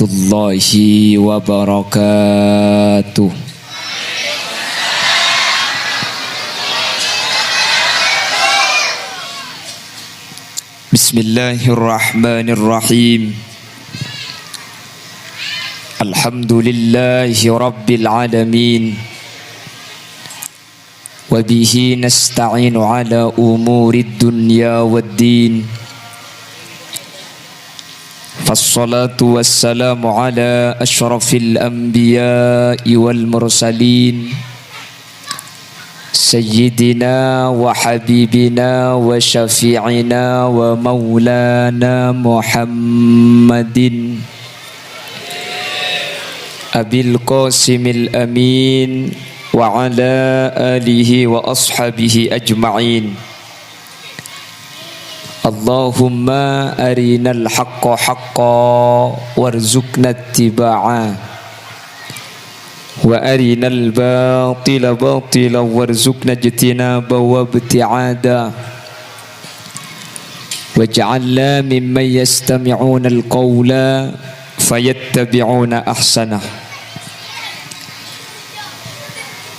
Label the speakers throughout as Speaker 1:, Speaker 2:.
Speaker 1: warahmatullahi wabarakatuh. Bismillahirrahmanirrahim. Alhamdulillahi rabbil alamin. Wa bihi nasta'inu ala umurid dunya waddin. Fassalatu wassalamu ala ashrafil anbiya'i wal mursalin Sayyidina wa habibina wa syafi'ina wa maulana Muhammadin Abil Qasimil Amin wa ala alihi wa ashabihi ajma'in. Allahumma arinal haqqa haqqa warzuqna ittiba'a wa arinal batila batila warzuqna ijtinaba wa ibti'ada waj'alna mimman yastami'una al-qawla fayattabi'una ahsanah.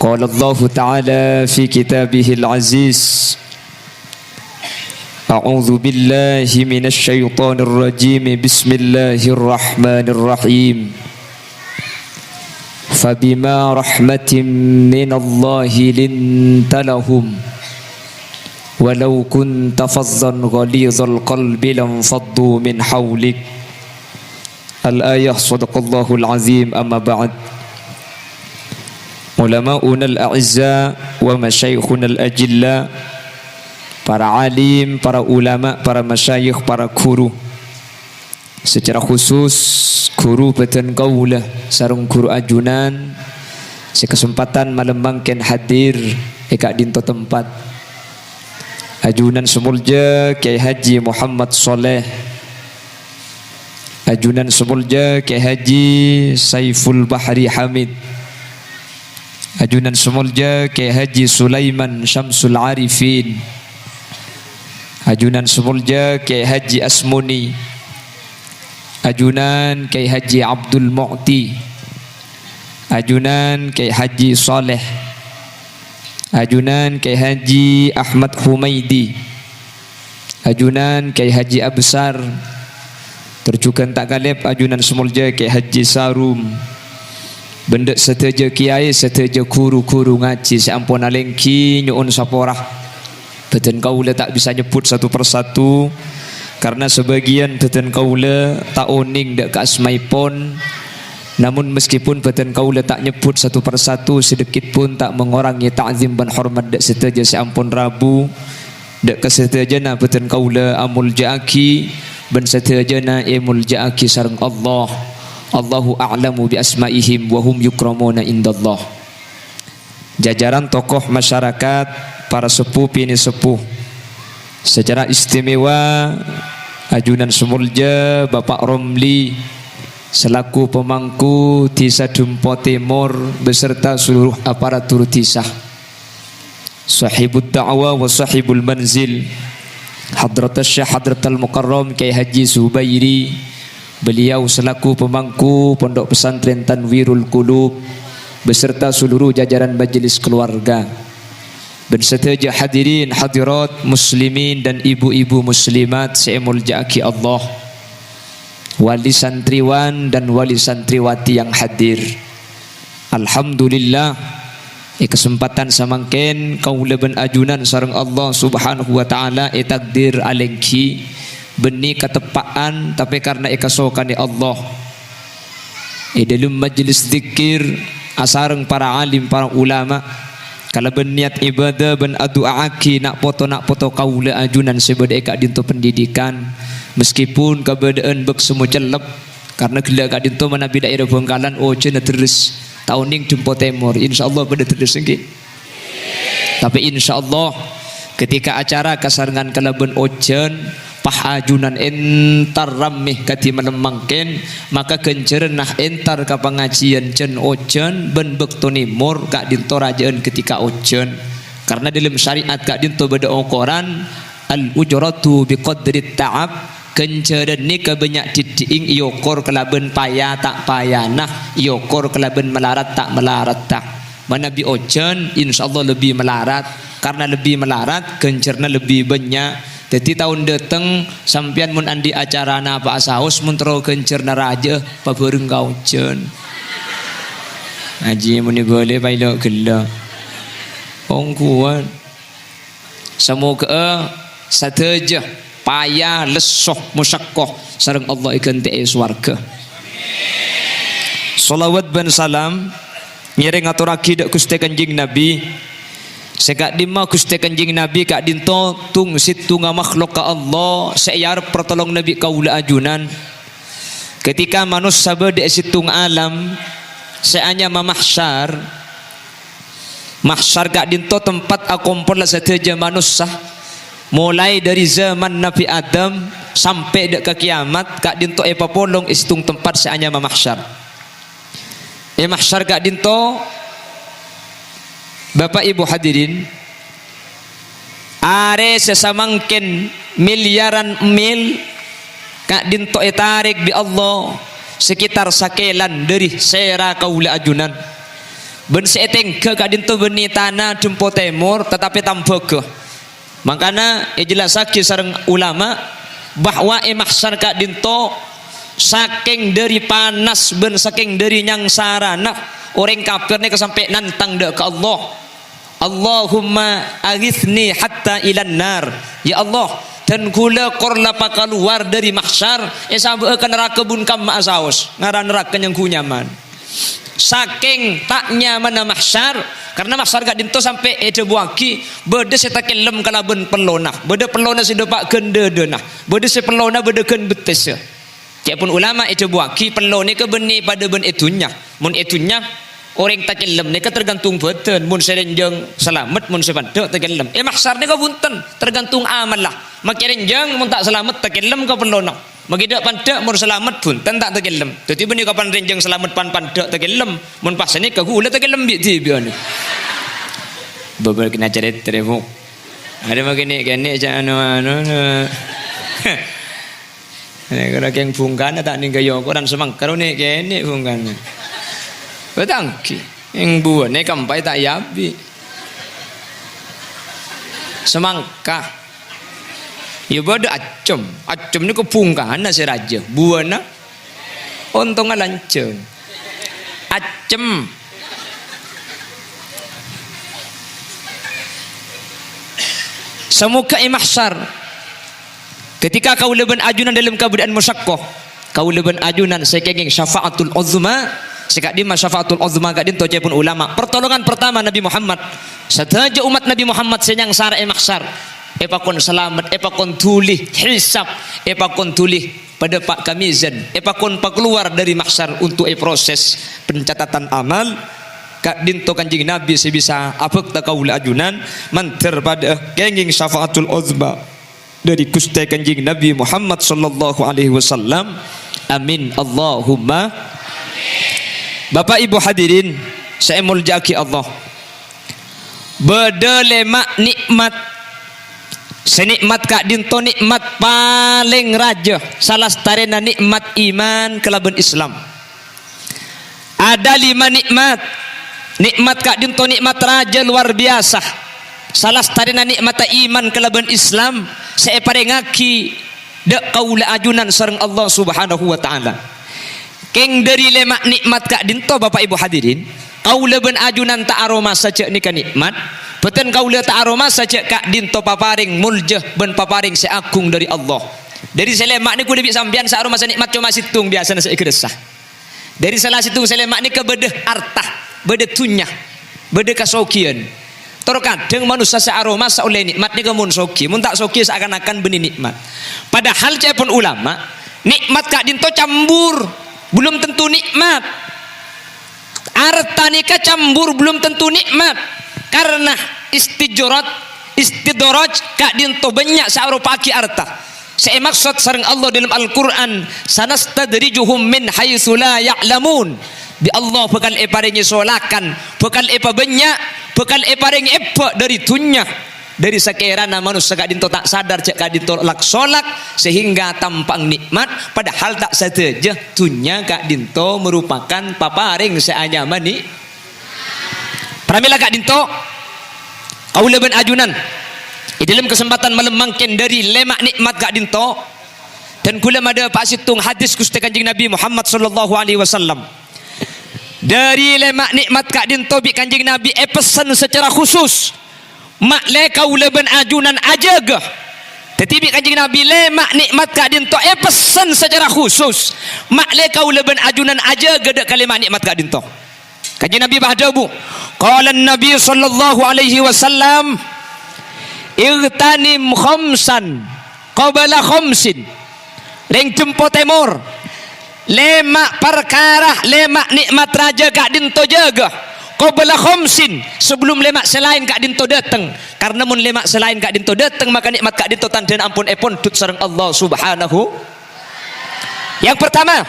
Speaker 1: Qala Allah Ta'ala fi kitabihil aziz, A'udzu billahi minasy syaithanir rajim. Bismillahirrahmanirrahim. Fabima rahmatin minallahi linta lahum walau kunta fazzan ghalidhal qalbi lanfaddu min hawlik. Al-ayah. Shadaqallahul azim. Amma ba'd. Ulama'una al-a'izza wa masyayikhuna al-ajilla, para alim, para ulama, para masyayikh, para guru, secara khusus guru beten kaulah sarung guru ajunan, sekesempatan malam mangken hadir eka dinto tempat ajunan semulja Kiai Haji Muhammad Soleh, ajunan semulja Kiai Haji Saiful Bahri Hamid, ajunan semulja Kiai Haji Sulaiman Syamsul Arifin, ajunan semulja Kiai Haji Asmuni, ajunan Kiai Haji Abdul Mu'ti, ajunan Kiai Haji Saleh, ajunan Kiai Haji Ahmad Humaidi, ajunan Kiai Haji Absar, terjukan tak kalep ajunan semulja Kiai Haji Sarum, bendek seteja kiai, seteja guru-guru ngaji seampun alengki nyuun saporah. Beten kaula tak bisa nyebut satu persatu karena sebagian beten kaula tak oning dak asmaipun. Namun meskipun beten kaula tak nyebut satu persatu, sedikit pun tak mengurangi ta'zim dan hormat dak seteja seampun Rabu. Dak kesetejana beten kaula amul ja'aki ben setejana imul ja'aki sareng Allah. Allahu a'lamu bi asmaihim wa hum yukramuna indallah. Jajaran tokoh masyarakat, para sepuh pini sepuh, secara istimewa ajunan semulja Bapak Romli selaku pemangku Tisa Dumpo Timur beserta seluruh aparatur Tisa, sahibud da'wa wa sahibul manzil Hadratus Syekh Hadratul Mukarram Kiai Haji Zubairi, beliau selaku pemangku Pondok Pesantren Tanwirul Qulub beserta seluruh jajaran majelis keluarga, berseteja hadirin hadirat muslimin dan ibu-ibu muslimat seemul ja'aki Allah, wali santriwan dan wali santriwati yang hadir. Alhamdulillah, kesempatan samangken kaula ben ajunan sareng Allah Subhanahu wa taala takdir alengki beni ketepaan tapi karena ikasokan ya Allah dalam majlis zikir asareng para alim, para ulama, kalau berniat ibadah ben adu'aki nak foto kaula ajunan sebeda eka dinto pendidikan, meskipun keberadaan bek semua celep karena gila eka dinto manabi daerah Bengkalan cina terus tauning Dumpo Timur, insyaallah pada terus nggih. Tapi insyaallah ketika acara kasarengan kalaben ojen pahajunan entar ramih kati menemangken, maka kencerenah entar ka pengajian cen ojen ben bekto nimur kak dinto rajaan ketika ojen, karena dalam syariat kak dinto beda ukuran al ujratu biqadri ta'ab Kenceran ni kebanyak didiing yokor kelaben payah tak payah nah, yokor kelaben melarat tak melarat tak. Mana bi ojen insyaallah lebih melarat, karena lebih melarat kencerna lebih banyak. Jadi tahun dateng sampian mun andi acara na Pak Saus mun tero kencerna raja pabeureng kaujen. Haji mun boleh bailok gela. Ongkuan. Semoga sateja payah lesoh musyaqqah sareng Allah ikan teh swarga. Salawat ben salam ngiring aturaki dak Gusti Kanjeng Nabi. Sekak dima Gusti Kanjeng Nabi kak dinto tung situnga makhluk ka Allah sayar pertolong Nabi kaula ajunan. Ketika manusia bade situng alam seanya mamahsyar. Mahsyar kak dinto tempat akompor la sateja manusia. Mulai dari zaman Nabi Adam sampai dek ke kiamat kak dinto papolong istung tempat seanya mahsyar. Mahsyar kak dinto Bapak Ibu hadirin are sesamangken miliaran mil kak dinto tarik di Allah sekitar sakelan dari sera kaula ajunan. Ben seeteng ke kak dinto beni tanah jempo timur tetapi tampeke. Makanya jelas lagi sareng ulama bahwa mahsyar kak dinto saking dari panas ben saking dari nyang sarana orang kafir ni kesampai nantang dek ke Allah. Allahumma aghithni hatta ilan nar. Ya Allah, dan kula korla keluar dari mahsyar sampai ke neraka bun kam ma'asaus ngaran neraka yang kunyaman. Saking tak nyaman mahsyar karena mahsyar gak dinto sampai buaki bede setakilem kalaben pelona bede pelona sidopak kendedena bede se pelona bede ken betes ya pun ulama buaki pelona ke beni pada ben itunya mun itunya orang takilem ni ke tergantung beten mun serenjeng selamat mun sepada takilem mahsyar ni ke bunten tergantung amal lah makirenjeng mun tak selamat takilem ke pelona magidak pandak mun selamat pun tak takilem dadi beni kapan renjeng selamat pandak takilem mun pas ni ke gula takilem bi tibian babal kena cari terevok ada begini kene anu nek ora keng bungkana tak ning kaya koran semangkaro nek kene bungkana betangki ing buane kampai tak yabi semangka ya bodo acem ni kebungkana si raja buana untungnya lanceng acem semoga mahsyar ketika kau leben ajunan dalam keadaan musyaqqah kau leben ajunan sekenging syafaatul uzma sekak di syafaatul uzma gak dinto pun ulama pertolongan pertama Nabi Muhammad saja umat Nabi Muhammad senyang sara mahsyar epakon selamat epakon tulih hisab epakon tulih pada Pak Kamizan epakon pak keluar dari mahsyar untuk proses pencatatan amal kak dinto Kanjeng Nabi sebisa apek takaul ajunan manter pada kenging syafaatul uzma dari Gusti Kanjeng Nabi Muhammad sallallahu alaihi wasallam. Amin Allahumma. Bapak Ibu hadirin saya muljaki Allah bedelemak nikmat senikmat kak dinto nikmat paling raja salah starena nikmat iman kelaban Islam. Ada 5 nikmat kak dinto nikmat raja luar biasa salah starena nikmat iman kelaban Islam saya parengaki dak kaula ajunan sareng Allah Subhanahu wa taala. Keng dari lemak nikmat kak dinto Bapak Ibu hadirin kaula ben ajunan tak aroma saja nika nikmat beten kaula tak aroma saja kak dinto paparing muljah ben paparing seagung dari Allah. Dari selemak ni kudu bi sampean sa aroma nikmat cuma situng biasa saya keresah. Dari salah situng selemak ni ke bedeh artah bedeh tunyah bedeh kasokian. Terkadang manusia searoma seoleh nikmat ni kemun soki mun tak soki seakan-akan benih nikmat padahal pun ulama nikmat kak dinto cambur belum tentu nikmat arta nikah cambur belum tentu nikmat karena istidroj kak dinto banyak searupa aki arta saya maksud sareng Allah dalam Al-Quran sanastadrijuhum min haitsu la ya'lamun di Allah bakal eparingi solakan bakal epa banyak bakal eparing epa dari dunya dari sekiranya manusia kak dinto tak sadar cek kak dinto lak solak sehingga tampang nikmat, padahal tak saja tunya kak dinto merupakan paparing seanyaman nih. Pramila kak dinto kau leben ajunan di dalam kesempatan malam mangkin dari lemak nikmat kak dinto, dan kula ada pak situng hadis Gusti Kanjeng Nabi Muhammad sallallahu alaihi wasallam. Dari lemak nikmat kak dinto bi Kanjeng Nabi pesan secara khusus mak le kau leben ajunan aja gah. Tetapi Kanjeng Nabi lemak nikmat kak dinto pesan secara khusus mak le kau leben ajunan aja gede kalimat nikmat kak dinto. Kanjeng Nabi bahdabu qala Nabi sallallahu alaihi wasallam irtanim khamsan qabala khamsin, ring jempo temor lemak perkara lemak nikmat raja kak dinto jaga qabala khamsin, sebelum lemak selain kak dinto datang, karena mun lemak selain kak dinto datang maka nikmat kak dinto tandan ampun tut sareng Allah subhanahu. Yang pertama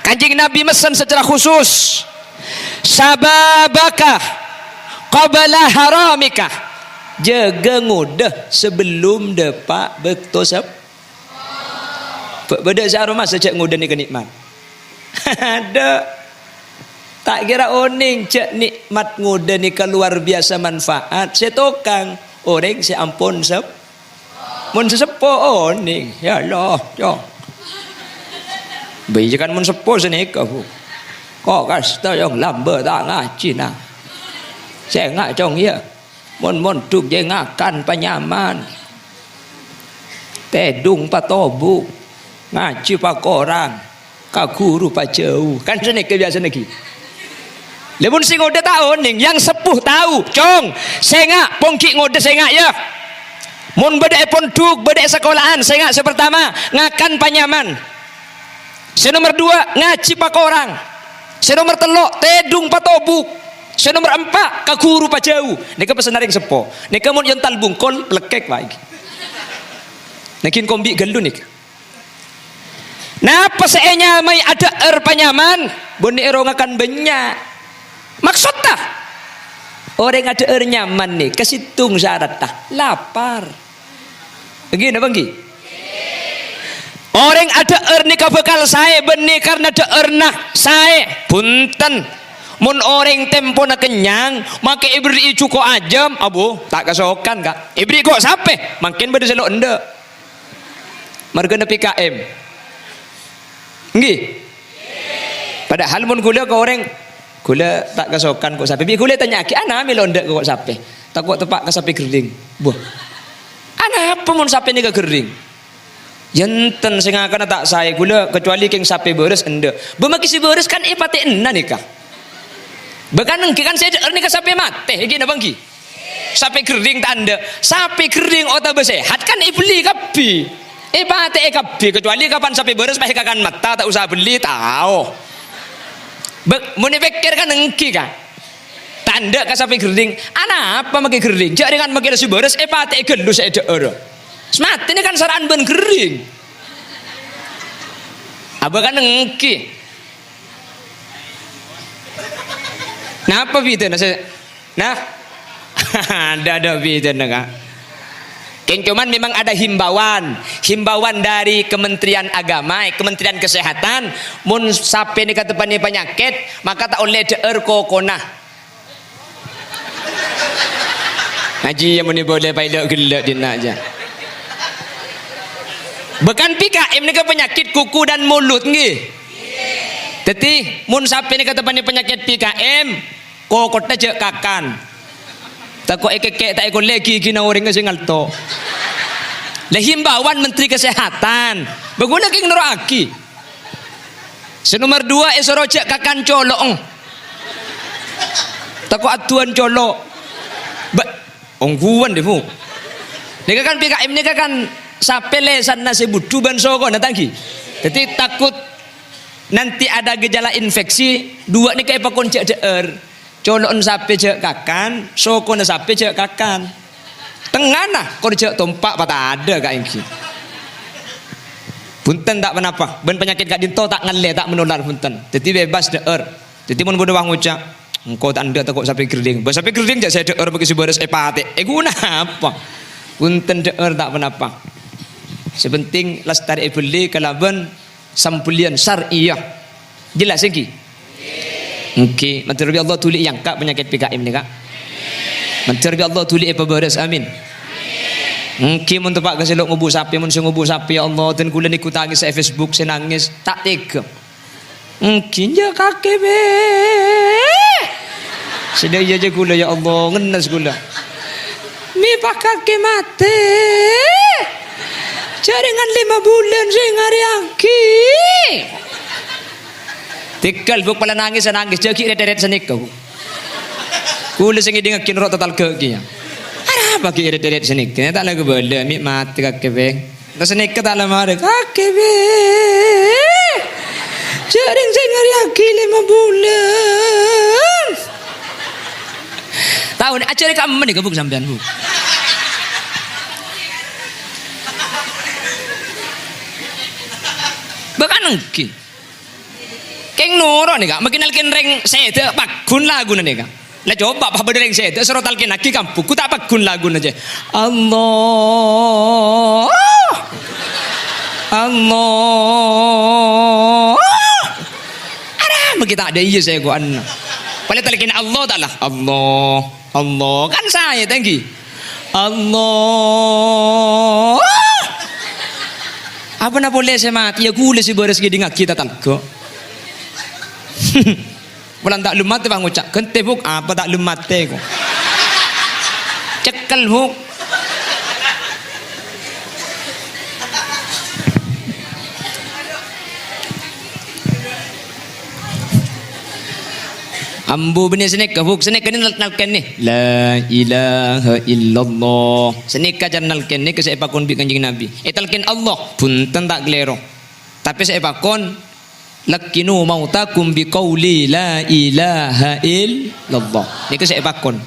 Speaker 1: Kanjeng Nabi mesen secara khusus sababaka qabala haramika, jaga ngudah sebelum depak bektosap beda searoma sejak ngudah ni kenikmat. Ada tak kira oning cek nikmat ngudah ni keluar biasa manfaat setokang orang si ampun sep mun sesepo oning ya Allah yo bayi kan mun sepo sini kau kok kasta yang lambe tak ngaji nah saya ngak cong ya mon duk je ngakan panyaman tedung patobu ngaji pak orang ka guru pak jauh kan sini kebiasaan lagi. Lemun sing ngode tahu ning yang sepuh tahu cong sengak pongki ngode sengak ya mun beda ponduk beda sekolahan sengak sepertama ngakan panyaman, senomor dua ngaji pak orang, senomor telok tedung patobuk, senomor empat ka guru pak jauh. Nika pesan ring sepo nika mun yental bungkol lekek lagi nakin kombi gelu nika. Napa seenya mai ada panyaman boni ero ngakan banyak maksud tah orang ada nyaman nih kesitung syarat tah lapar begini bangki orang ada nikah bekal saya benih karena ada nah saya punten mun orang tempo na kenyang make ibri cuko ajam abu tak kesokan kak ibri kok sape makin beda selok ende marga na PKM nggih padahal mun gula ke orang gula tak kesokan kok sapi bi gula tanya ki ana melondak kok sapi takut tepak ke sapi gering buah ana apa mun sapi ni ke gering yenten sing akan tak saya gula kecuali king sapi beres ende bemaki si beres kan ipate enna nikah bahkan engki kan saya nikah sapi mate iki na bangki sapi gering tanda sapi gering ota besehat kan ibeli kabi ipate kabi kecuali kapan sapi beres pasti akan mata tak usah beli tahu. Muni pikir kan engki kan tanda ka sapi gering ana apa make gering jak dengan make nasi beres pate gelu sede ora smate ini kan saran ben gering apa kan engki napa bida nah ada bida kak cuman memang ada himbauan dari Kementerian Agama, Kementerian Kesehatan mun sapi ni katepani penyakit maka tak oleh deer kokona ngaji yang muni boleh paidok gelak dina aja bekan PKM ni ke penyakit kuku dan mulut nggih teti mun sapi ni katepani penyakit PKM kokotna je kakan takut ekek tak ikut lagi kina orang sing ngalto. Lah himbauan Menteri Kesehatan. Baguna king neraki. Senomor 2 esorojak kakan colok. Takut atuan colok. Ongguan deh mu. Nika kan PKM nika kan sapele sana sebudu ban soko natangi. Jadi takut nanti ada gejala infeksi dua nika ipakon cek deer. Colon sapi cek kakan, soko na sapi cek kakan. Tengah nah, kau cek tompak patah ada kak ini. Punten tak kenapa, ben penyakit kak dinto tak ngale tak menular punten. Jadi bebas deer. Jadi mun bodoh wang ucap, engkau tak ada takut sapi gerding. Bas sapi gerding jak saya deer bagi si beres epate. Guna apa? punten deer tak penapa. Sepenting lestari beli kalaban sampulian syariah. Jelas lagi? Okey, matur Allah tuli yang kak penyakit PKM ni kak. Matur Allah tuli apa beres amin. Okey mun tepak keselok ngubu sapi mun ngubu sapi ya Allah dan kula niku tangis sa Facebook saya nangis tak tega. Okey ya kakek be. Sudah iya je kula ya Allah ngenes kula. Mi pak kakek mati. Jaringan 5 bulan sing hari angki. Tikal buk pala nangis jeki deret senik kau. Kula sing dengakin rot total ke ki. Ara bagi deret senik. Tak lagu bola mi mati kakek beng. Tas senik ke tak lama ada kakek beng. Jaring sing hari angki 5 bulan. Tahu ni acara kamu ni kebuk sampean bu. Bahkan engki. Keng noro nih kak, makin alkin reng saya pakun lagu nih kak. Lah coba apa berdeng saya serot alkin lagi kampung, ku tak pakun lagu aja. Allah, Allah. Ada, begitu ada iya saya gua an. Paling alkin Allah tak lah. Allah, Allah kan saya tinggi. Allah. Apa nak boleh saya mati? Ya gula si beres gini ngak kita talko. Bulan tak lemat bang ucap. Kente buk apa tak lemat ko? Cekal buk. Ambu benih senek buk senek ni nalkan ni. La ilaha illallah. Senek kajan nalkan ni ke saya pakon bi kanjeng Nabi. Talkin Allah pun tak gelero. Tapi saya pakon lakinu mautakum bi qauli la ilaha illallah. Ni ke saya pakon.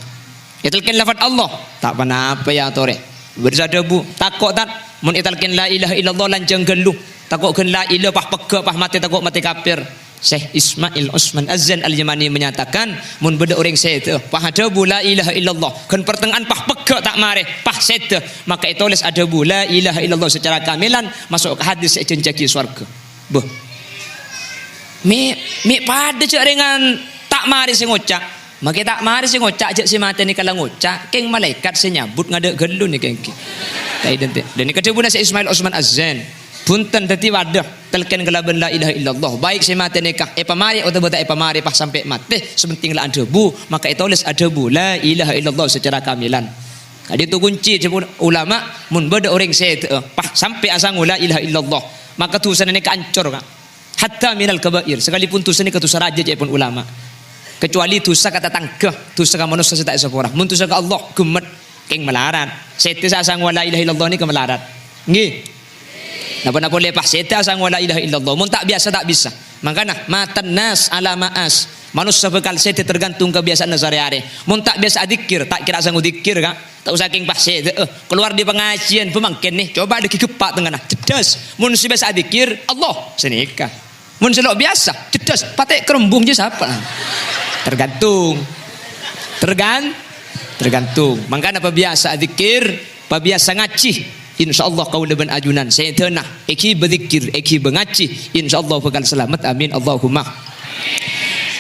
Speaker 1: Talkin lafaz Allah tak pana apa ya tore. Bersada bu takok tak mun talkin la ilaha illallah lanjang gelu. Takok gen la ilaha pah pega pah mati takok mati kafir. Syekh Ismail Osman Azan Al-Yamani menyatakan mun beda orang sete pah ada bu la ilaha illallah kan pertengahan pah pega tak mare pah sete maka itu les ada bu la ilaha illallah secara kamilan masuk ke hadis cencaki surga. Beuh. Mi pada cak dengan tak mare sing ngocak. Maka tak mare sing ngocak cak si mate ni kala ngocak keng malaikat senyabut ngade gelu ni keng ki. Dan ni kedua Syekh Ismail Osman Azan punten dadi wadah telken gelaban la ilaha illallah baik saya mati nikah pamari atau bata pamari pas sampai mati sepenting lah ada bu maka itu tulis ada bu la ilaha illallah secara kamilan. Jadi itu kunci ulama mun beda orang saya pas sampai asang la ilaha illallah maka tulisan ini kancur kak hatta minal kabair sekalipun tulisan ini ketusan raja je pun ulama kecuali tulisan kata tangkah tulisan manusia tak sepura mun tulisan Allah gemet keng melarat saya asang la ilaha illallah ni kemelarat nggih. Napa boleh pas seta sang wala ilaha illallah mun tak biasa tak bisa makanya matan nas ala maas manusia bekal seta tergantung kebiasaan sehari-hari mun tak biasa zikir tak kira sang zikir kak tak usah king pas seta keluar di pengajian pemangkin nih coba deki kepak tengah cedas mun si biasa zikir Allah senikah mun selok biasa cedas patek kerembung je siapa tergantung makanya apa biasa zikir apa biasa ngaji InsyaAllah kau leban ajunan saya tenah eki berzikir eki mengaji InsyaAllah bakal selamat amin Allahumma.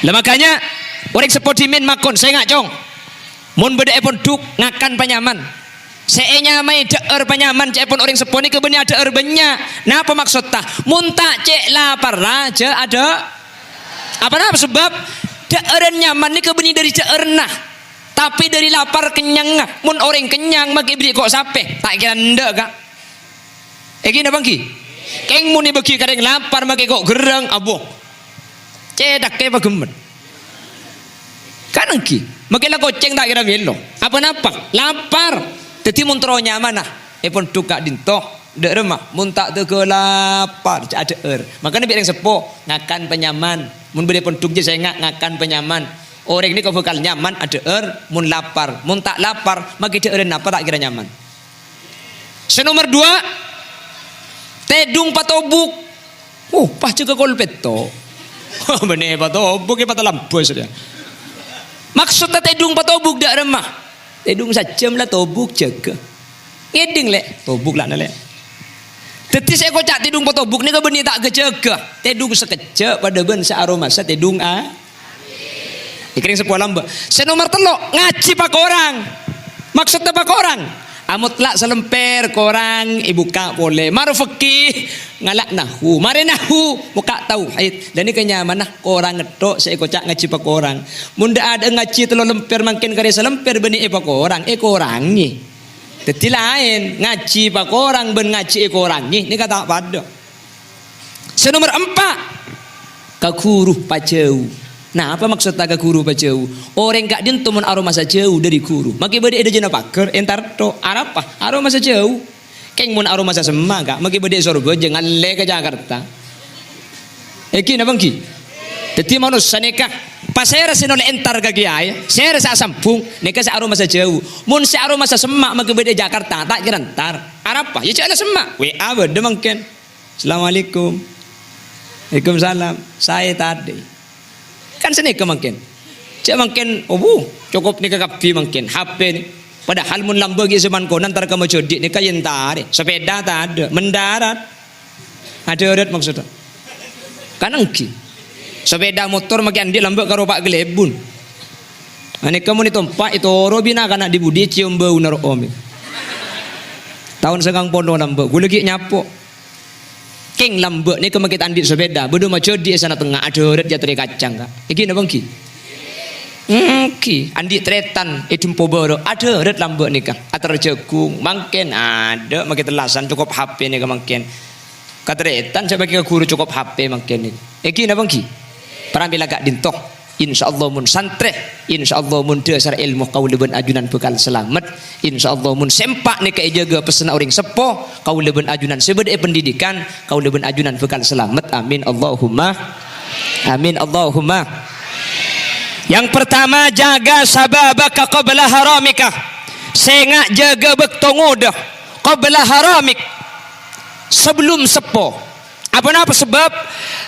Speaker 1: Lah makanya orang seperti min makon saya ngacong mun beda pun duk ngakan panyaman saya nyamai deer panyaman cek pun orang seponi ke benya deer benya napa maksud tah mun tak cek lapar raja ada apa sebab deeren nyaman ni ke beni dari deer nah tapi dari lapar kenyang mun orang kenyang maki beli kok sape tak kira ndak kak gini bangki keng mun bagi kadang lapar maki kok gerang aboh cedak kayak bagemen kan engki maki lah koceng tak kira melo apa napa lapar jadi mun tero nyaman nah pun duka dintoh dek remah mun tak teu lapar ada makanya biar yang sepo ngakan penyaman mun beli pun duk je saya ngakan penyaman. Orang ini kau bakal nyaman ada mun lapar mun tak lapar maki ada apa tak kira nyaman. Senomor 2 tedung patobuk pah juga kolpet to bener patobuk ya patalampus dia maksudnya tedung patobuk dak remah tedung sajam lah tobuk jaga Ngeding lek, tobuk lah lek. Teti saya kocak tidung potobuk ni ke beni tak kecegah. Tedung sekejap pada ben searoma sa tedung Ikring sepuah lamba. Saya nomor telok ngaji pak orang. Maksudnya pak orang. Amutlak selemper korang ibu kak boleh. Maru fikih ngalak nahu. Mari nahu muka tauhid. Dan ini kenyamanan korang ngetok saya kocak ngaji pak orang. Munda ada ngaji telur lemper makin kare selemper beni pak orang. Korang ni. Teti lain ngaji pak orang ben ngaji korang ni. Ini kata pada. Senomor 4 kakuru pacau. Nah, apa maksud taga guru bajau? Orang gak dintu mun aroma jauh dari guru. Maki bade ada jena paker entar to arapa aroma jauh. Keng mun aroma semak gak maki bade sorga jangan le ke Jakarta. Eki na bangki. Dadi manusia nikah pasera sinole entar ka kiai, saya sa sampung nikah sa aroma jauh. Mun sa aroma semak maki bade Jakarta tak kira entar. Arapa? Ya cak semak. WA bade mungkin. Assalamualaikum. Waalaikumsalam. Saya tadi kan sini ke makin cak makin cukup ni kapi makin HP ni padahal mun lamba gi zaman ko nantar ka majodik ni kayen tare sepeda tak ada mendarat ada urat maksudnya kan engki sepeda motor makin di lamba karo Pak Gelebun ane kamu ni tompak itu robina kana di budi cium bau nar om tahun segang pondo lamba gue lagi nyapo Keng lambek ni kemakit andit sepeda bodoh maco di sana tengah ada urat jatuh kacang kak iki na bangki ki andit tretan edumpo boro ada urat lambek ni kak atar jagung mangken ada makin telasan cukup HP ni kak mangken katretan saya bagi ke guru cukup HP mangken ni iki na bangki perambil agak dintok insyaallah mun santre insyaallah mun dasar ilmu kauleubeun ajunan bekal selamat insyaallah mun sempak ni kae jaga pesena orang sepo kauleubeun ajunan sebede pendidikan kauleubeun ajunan bekal selamat amin Allahumma amin Allahumma. Yang pertama jaga sababaka qabla haramika sengak jaga bektongodah qabla haramik sebelum sepo apa sebab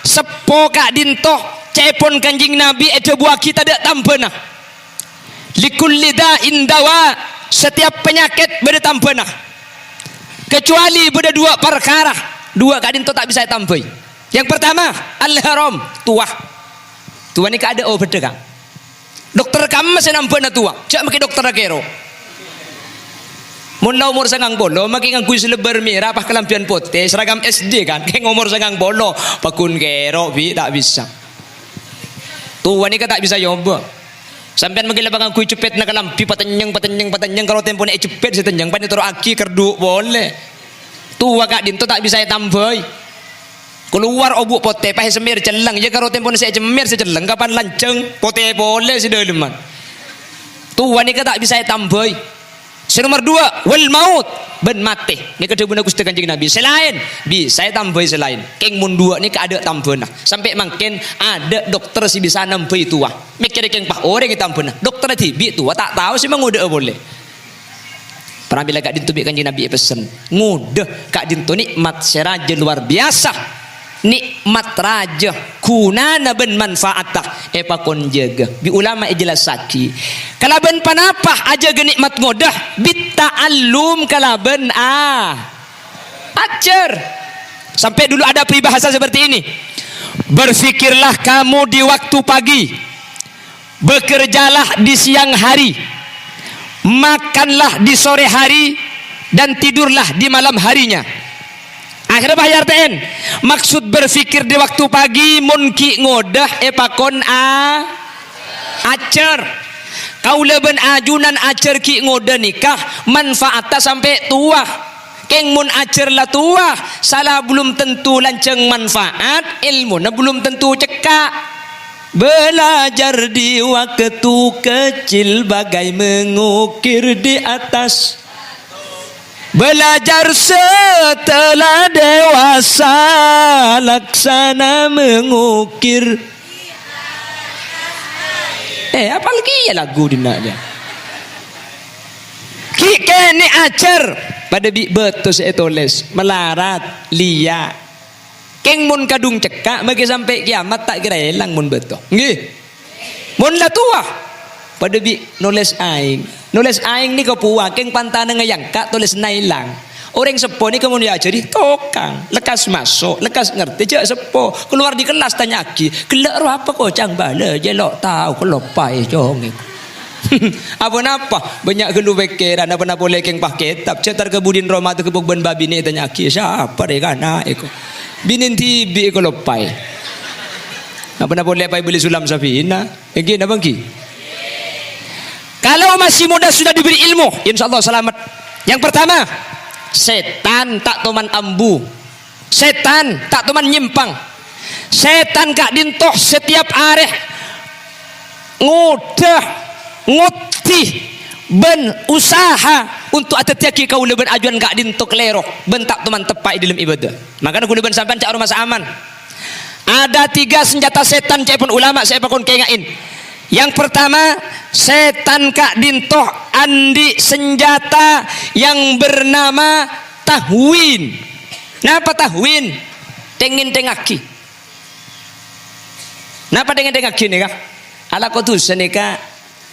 Speaker 1: sepo kak dintoh cepon kanjing Nabi itu buah kita tak tampena likulli da'in dawa setiap penyakit beda tampena kecuali beda dua perkara dua kadin tu tak bisa tampai yang pertama al-haram tua ni ada beda kan dokter kamu masih nampena tua cak maki dokter kero mun umur sangang bolo maki ngangkui selebar merah apa kelampian putih seragam SD kan kayak umur sangang bolo pakun kero tak bisa tua ni kan tak bisa nyoba sampean mungkin lebangan kui cepet nak lampi patenyeng kalau tempo ni cepet si tenyeng pan itu aki kerduk boleh tua kak dinto tak bisa tambai keluar obuk pote pahe semir celang je kalau tempo ni saya cemir saya celang kapan lanceng pote boleh si daleman tua ni kan tak bisa tambai. Nomor 2 wal maut ben mati ni kedua guna Gusti Kanjeng Nabi selain bisa tambah selain keng mun dua ni ada tambahna sampai makin ada dokter si bisa nampai tua mikir keng pah orang kita tambahna dokter tibi tua tak tahu sih mengudah boleh pernah bila kak dintu Kanjeng Nabi pesen ngudah kak dintu nikmat seraja luar biasa nikmat raja kunana ben manfaatah pakon jaga bi ulama ijlasaki kalaban panapah aja nikmat ngodah bita'allum kalaban ajar sampai dulu ada peribahasa seperti ini berfikirlah kamu di waktu pagi bekerjalah di siang hari makanlah di sore hari dan tidurlah di malam harinya. Akhirnya bayar TN maksud berfikir di waktu pagi munki ngodah pakon acer kau leben ajunan acer ki ngodah nikah manfaatnya sampai tua keng mun acer lah tua salah belum tentu lanceng manfaat ilmu na belum tentu cekak belajar di waktu kecil bagai mengukir di atas belajar setelah dewasa laksana mengukir apa lagi ya lagu dinaknya kike ni acer pada bi betul saya tulis melarat lia keng mun kadung cekak bagi sampai kiamat tak kira hilang mun betul nggih mun lah tua pada bi nulis aing ni kepuak keng pantana ngayang kak tulis nailang orang sepo ni kemudian diajari tokang lekas masuk lekas ngerti jak sepo keluar di kelas tanya lagi kelak roh apa kau cang bala jelok tahu kelopai jong apa banyak gelu pikiran apa boleh keng pakai kitab cetar kebudin Roma tu kebuk ben babi ni tanya lagi siapa deh kana eko binin tibi kelopai apa boleh pai beli sulam safina engki napa engki kalau masih muda sudah diberi ilmu insyaallah selamat yang pertama setan tak toman ambu setan tak toman nyimpang setan kak dintoh setiap areh ngudah nguti ben usaha untuk atetiaki kau leben ajuan kak dintoh klerok ben tak toman tepai dalam ibadah makanya aku leben sampean cak rumah aman ada 3 senjata setan cak pun ulama saya pakon kengain yang pertama setan kak dintoh andi senjata yang bernama tahwin. Napa tahwin? Tengin tengaki. Napa tengin tengaki nih kak? Ala kau tuh senika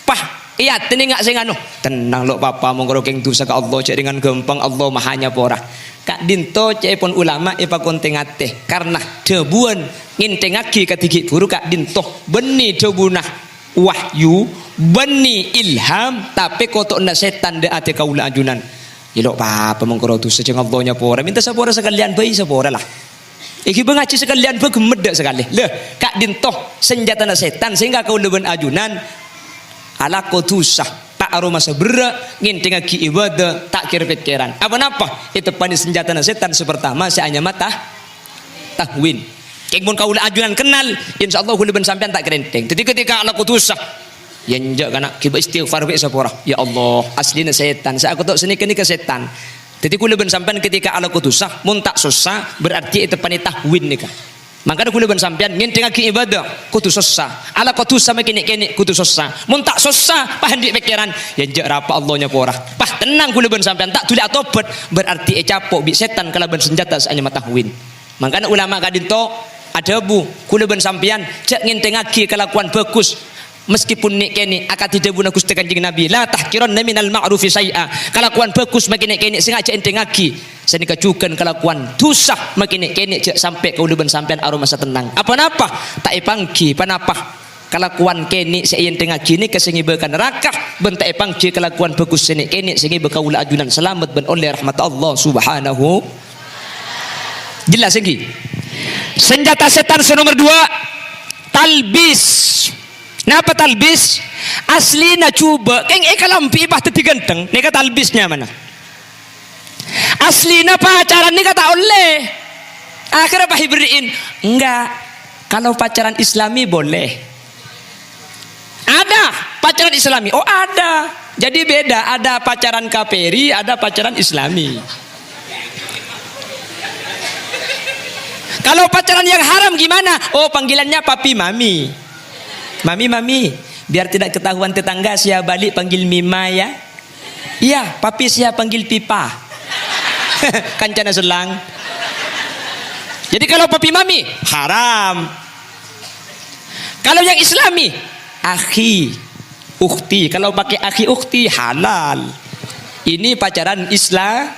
Speaker 1: pah iya teninga sing anu tenang lo papa monggo keng dosa ka Allah cek dengan gampang Allah mahanya porah kak dinto cek pun ulama ipa kontengate karena debuan ngintengaki katiki guru kak dinto beni debunah wahyu beni ilham tapi kotok na setan de ate kaula ajunan ilok papa mongko tu sejeng Allahnya pora minta sapora sekalian bayi sapora lah iki bengaci sekalian begemedek sekali leh kak dintoh senjata na setan sehingga kau leben ajunan ala kotusah tak aroma seberak nginting aki ibadah tak kira pikiran apa itu panis senjata na setan sepertama seanya mata tahwin kekmun kau ajunan kenal insyaallah leben sampean tak kerenteng jadi ketika ala kotusah yang jak kana kiba istighfar be sapora ya Allah aslina setan saya aku tok seni ke setan jadi kula ben sampean ketika ala kutusah mun tak susah berarti itu pani tahwin nikah makanya kula ben sampean ngenteng aki ibadah kudu susah ala kutusah kene kudu susah mun tak susah pah hendik pikiran yang jak rapa Allahnya pora pah tenang kula ben sampean tak tuli atobat berarti capok bi setan kala ben senjata saanya tahwin makanya ulama kadinto ada bu kula ben sampean jak ngenteng aki kelakuan bagus meskipun nek kene akad tidak guna Gusti Kanjeng Nabi la tahkiranna minal ma'rufi syai'a kelakuan bagus makin nek kene sengaja enteng lagi senika cukan kelakuan dosa makin nek kene sampai kau leben sampean aroma tenang apa-apa tak ipangki panapa kelakuan kene saya enteng lagi ni kesengibekan neraka ben tak ipangki kelakuan bagus senek kene sengibe kaula ajunan selamat ben oleh rahmat Allah subhanahu jelas lagi senjata setan nomor 2 talbis. Napa talbis? Asli na coba keng ekalampi bah teti ganteng nika talbisnya mana? Asli na pacaran nika tak oleh. Akhirnya bah beriin enggak. Kalau pacaran Islami boleh. Ada pacaran Islami. Oh ada. Jadi beda. Ada pacaran kafiri, ada pacaran Islami. Kalau pacaran yang haram gimana? Oh panggilannya papi mami. Mami, biar tidak ketahuan tetangga saya balik panggil Mima ya. Iya, papi saya panggil Pipa. Kancana selang. Jadi kalau papi mami haram. Kalau yang Islami akhi, ukhti. Kalau pakai akhi ukhti halal. Ini pacaran Islam.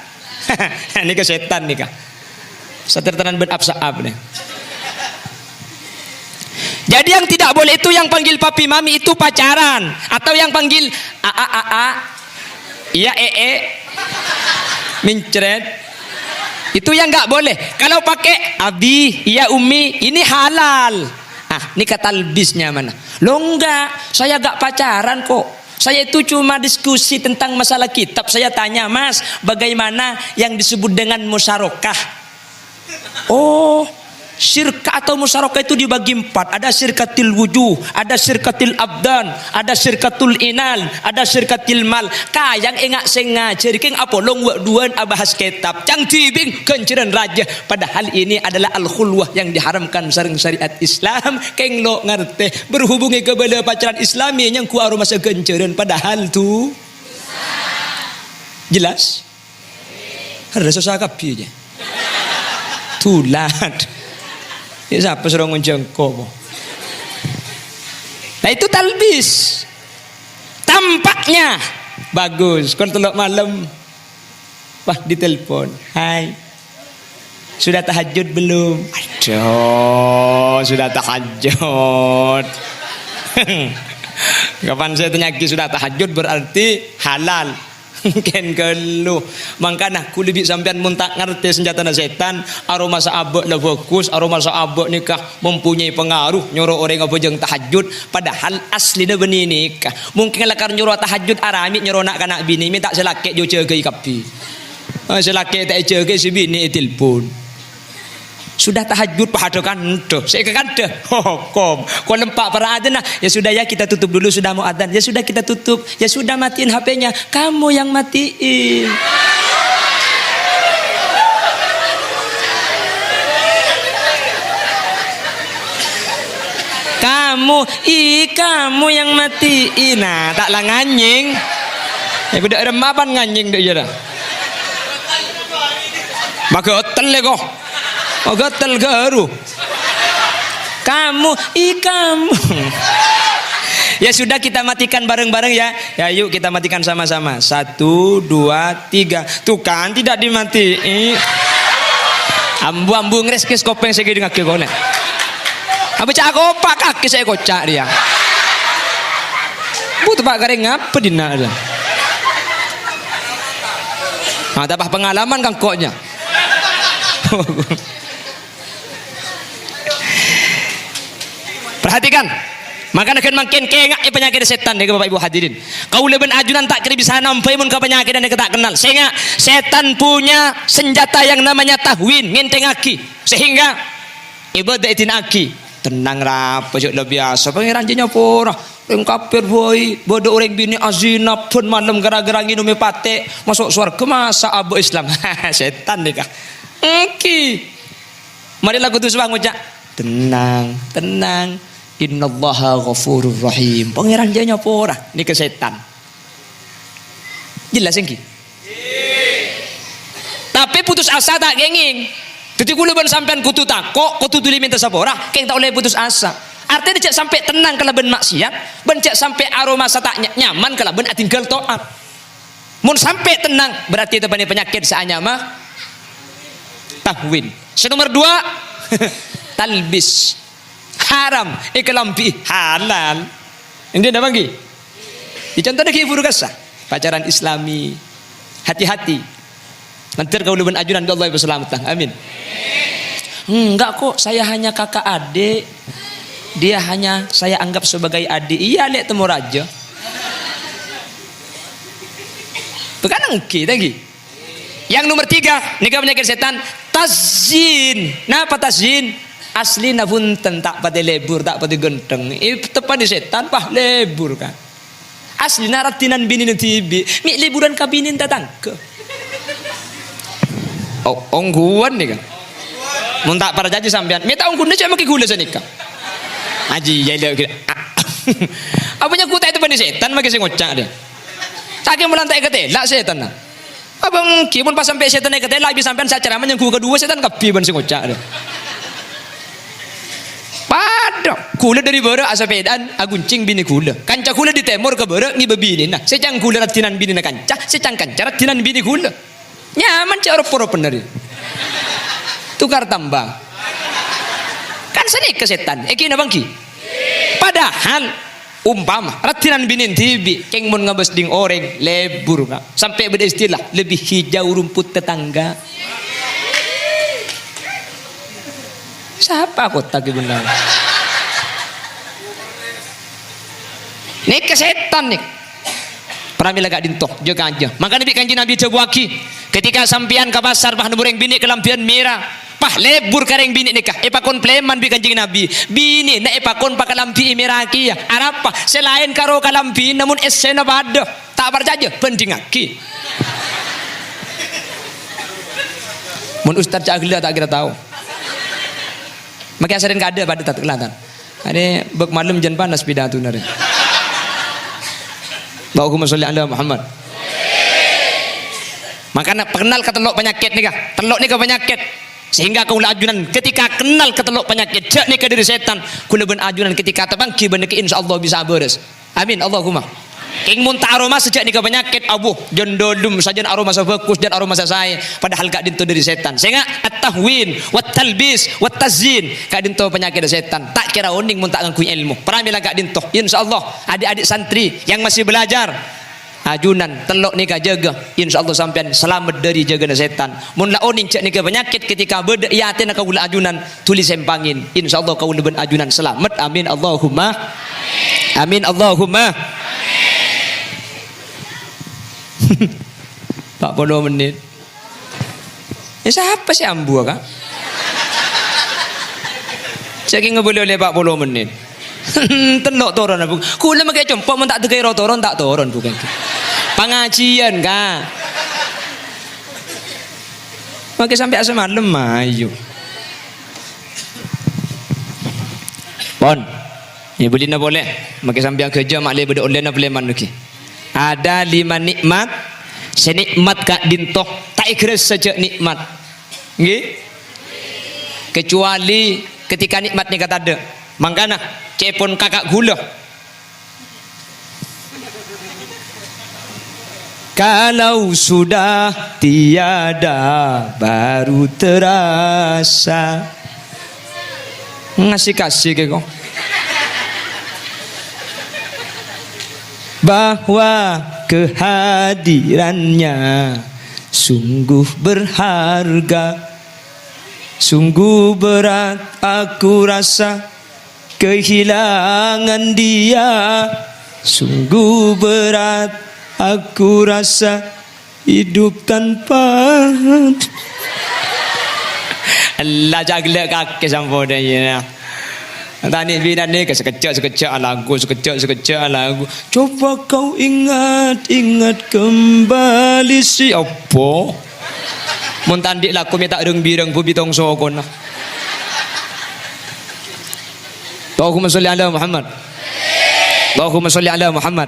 Speaker 1: Ini ke setan nih kak. Satertanan ben absaab nih. Jadi yang tidak boleh itu yang panggil papi mami itu pacaran atau yang panggil a iya mincret itu yang nggak boleh. Kalau pakai abi iya umi ini halal. Ini kata talbisnya mana? Lo enggak, saya gak pacaran kok. Saya itu cuma diskusi tentang masalah kitab. Saya tanya mas, bagaimana yang disebut dengan musyarakah? Oh, syirka atau musyarakah itu dibagi 4. Ada syirkatil wujuh, ada syirkatil abdan, ada syirkatul inal, ada syirkatil mal. Kayang engak sengaja keng apolong wak duan abahas kitab. Cang tibing kenceran raja. Padahal ini adalah al-khulwah yang diharamkan sareng syariat Islam. Keng lo ngerti berhubungi kepada pacaran Islami yang ku aroma segenceran padahal tu jelas. Ada susah kapi aja. Tulat. Ya siapa suruh ngonjengko? Nah itu talbis. Nampaknya bagus. Kon telok malam, wah ditelepon. Hai, sudah tahajud belum? Aduh, sudah tahajud. Kapan saya tanya sudah tahajud berarti halal. Ken kelu mangkana ku lebih sampean mun tak ngerti senjata setan aroma saabek la fokus aroma saabek nikah mempunyai pengaruh nyuruh orang apa jeung tahajud padahal aslina benih nikah mungkin lakar nyuruh tahajud arami nyuruh nak kanak bini minta selake jo cegei kapi selake tak cegei si bini telepon sudah tahajud pahado kan tuh saya kan deh kom kau lempak para adzan ya sudah ya kita tutup dulu sudah mau adzan ya sudah kita tutup ya sudah matiin HP-nya kamu yang matiin kamu yang matiin nah tak lah nganying ya udah ada mapan nganying deh ya dah maka hotel kok oh gatel garu kamu ya sudah kita matikan bareng-bareng ya yuk kita matikan sama-sama 1 2 3 tuh kan tidak dimatiin ambu ngres-kes kopeng segede ngake kone apa cak kopak kaki saya kocak dia butuh pak garing apa dina ada tambah pengalaman kan koknya perhatikan maka akan makin kengak penyakit setan ya Bapak Ibu hadirin kau leben ajunan tak kira bisa nampai mun ke penyakit dan tak kenal sehingga setan punya senjata yang namanya tahwin ngentengaki sehingga ibadah itinaki tenang rapa jok lah biasa pangeran jenya pora yang kafir boy bodoh orang bini azina pun malam gara-gara nginum pate masuk surga masa abu Islam setan nih kah mari lagu tu sebang ngucap tenang innallaha ghafurur rahim pangeran janya pora ni ke setan jelas engki tapi putus asa tak genging jadi kula ban sampean kutu takok kutu tuli minta sapora keng tak boleh putus asa artinya cek sampai tenang kalau ben maksiat ben cek sampai aroma sa tak nyaman kalau ben tinggal taat mun sampai tenang berarti itu penyakit saanya mah tahwin nomor 2 talbis haram ikelampi halal ini ada bagi dicontohnya ke ibu kasah pacaran islami hati-hati nanti kau luban ajunan Allah berselamatan amin enggak kok saya hanya kakak adik dia hanya saya anggap sebagai adik iya lihat temu raja bukan engki tadi yang nomor 3 nikah penyakit setan tazyin napa tazyin asli nabun tak pada lebur tak pada genteng tepan di setan pah lebur kan asli naratinan bini tibi mi liburan kabinin datang ke ongguan nih kan muntak para jaji sampean mi tak ongguan cuma ke gula senika aji ya dia apanya kuta itu bani setan maki sing ngocak dia tak melantai ketela setan abang kipun pas sampai setan naik ketela habis sampean saya ceramah yang kedua setan kapi ban sing ngocak dia pada kula dari bara asapedaan aguncing bini kula kanca kula di temur ke bara ngi bebini nah secang kula ratinan bini na kanca secang kanca ratinan bini kula nyaman cak orang penari tukar tambang kan seni ke setan eki na bangki padahal umpama ratinan bini tibi keng mun ngabas ding oreng lebur ka sampai beda istilah lebih hijau rumput tetangga siapa kota ke benar ini kesetan nih pramila gak dintoh jaga aja maka nabi kanji nabi jabuaki ketika sampian ke pasar bah nemureng bini kelampian merah pah lebur kareng bini nikah epakon pleman bi kanjing nabi bini na epakon pakalampi meraki ya arapa selain karo kalampi namun esena bado tak percaya pendingaki mun ustaz cagila tak kira tahu maka asarin kada pada tak kelihatan ada bek malam jan panas pidato nare Allahumma sholli ala Muhammad makanya kenal ketelok penyakit nih kah telok nih ke penyakit sehingga kau ajunan ketika kenal ketelok penyakit jak nih ke diri setan kula ben ajunan ketika tabangki ben ke insyaallah bisa beres amin Allahumma saking muntah aroma sejak nikah penyakit abuh jendolum saja aroma sabakus dan aroma saya padahal gak dinto dari setan sehingga at-tahwin wat talbis wat tazyin gak dinto penyakit dari setan tak kira oning muntah ngangku ilmu pramila gak dinto insyaallah adik-adik santri yang masih belajar ajunan telok nikah jaga insyaallah sampean selamat dari jaga setan mun la oning cek nikah penyakit ketika beda yatin kau la ajunan tulis sempangin insyaallah kau leben ajunan selamat amin Allahumma amin Allahumma 40 menit. Ya siapa sih ambu kak? Saking ngebeli oleh 40 menit. Telok turun aku. Kula makai compok mun tak tegay turun tak turun bukan. Pengajian kak. Makai sampai asa malam ayo. Pon. Ya beli na boleh. Makai sampai kerja mak le beda online na boleh man okey. Ada 5 nikmat senikmat kak dintoh tak ikhlas saja nikmat nggih kecuali ketika nikmat ni kata ada mangkana cepon kakak gula kalau sudah tiada baru terasa ngasih kasih ke kau bahwa kehadirannya sungguh berharga sungguh berat aku rasa kehilangan dia sungguh berat aku rasa hidup tanpa Allah jaga kaki sampodanya tani bidan ni sekejap lagu coba kau ingat kembali si apa mun tandik laku minta reng bireng pu bitong sokon Allahumma sholli ala Muhammad Allahumma sholli ala Muhammad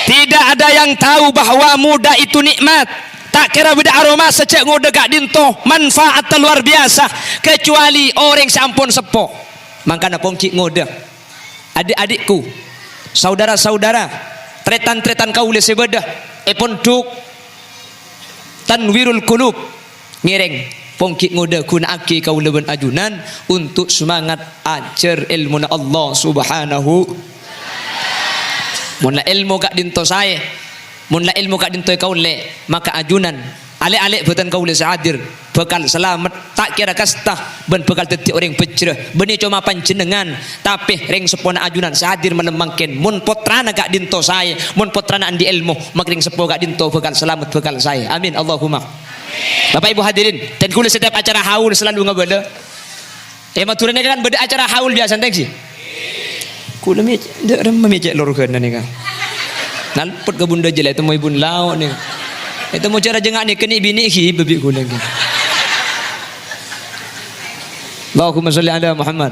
Speaker 1: tidak ada yang tahu bahwa muda itu nikmat tak kira beda aroma secek ngode gak dinto manfaat luar biasa kecuali orang sampun sepo makanya pongki ngoda adik-adikku saudara-saudara tretan-tretan kau le sebedah pondok tanwirul qulub ngireng pongki ngoda kunaki kau leben ajunan untuk semangat ajar ilmu Allah subhanahu mun la ilmu gak dinto saya mun la ilmu gak dinto kau le maka ajunan alik-alik betan kau le sahadir bekal selamat tak kira kastah ben bekal tetik orang pecreh beni cuma panjenengan tapi ring sepona ajunan sahadir menemangkin mun potrana gak dinto saya mun potrana andi ilmu makring sepo gak dinto bekal selamat bekal saya amin Allahumma Bapak Ibu hadirin dan kula setiap acara haul selalu ngabada maturane kan beda acara haul biasa teng sih kula mi dak rem mejek lorkeun ni kan nalput ke bunda jelek temu ibun lauk ni itu mau cara jengak ni keni bini ki bebi kula ni Allahumma sholli ala Muhammad.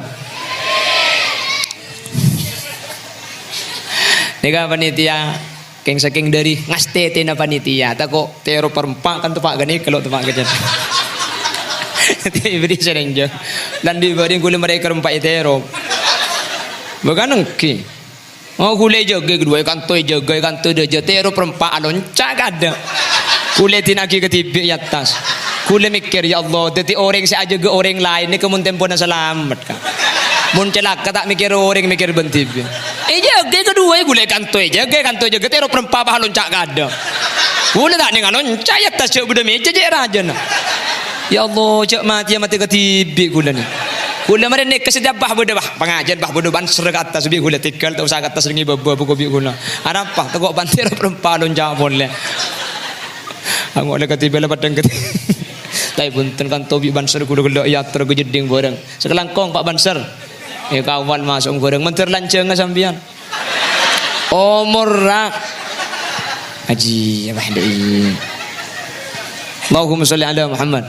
Speaker 1: Nika panitia keng saking dari ngaste tina panitia tak kok tero perempak kan tepak gani kalau tepak kerja. Diberi serenja dan diberi gula mereka rempak tero. Bukan engki. Oh gule jaga kedua kantoi dia tero perempak loncat ada. Gule tinaki ke tibi atas. Kula mikir ya Allah, dadi orang saya aja ke orang lain ni kemun tempo na selamat ka. Mun celaka tak mikir orang mikir bentib. Jaga kedua gule kantoi jaga tero perempa bah loncak kada. Gule tak ningal loncak ya tas cek budak meja je raja na. Ya Allah, cek mati ke tibi gula ni. Gula mari nek kesedap bah budak bah pengajian bah budak ban ser ke atas bi gula tikal tak usah ke atas ringi baba buku bi gula. Arapa tegok bantero perempa loncak boleh. Aku ada ketiba la padang ketiba. Tapi punten kan tobi banser kudu ya tergejeding bareng. Sekelangkong Pak Banser. Kawan masuk goreng mentir lanceng sampean. Omor haji apa ini? Allahumma sholli ala Muhammad.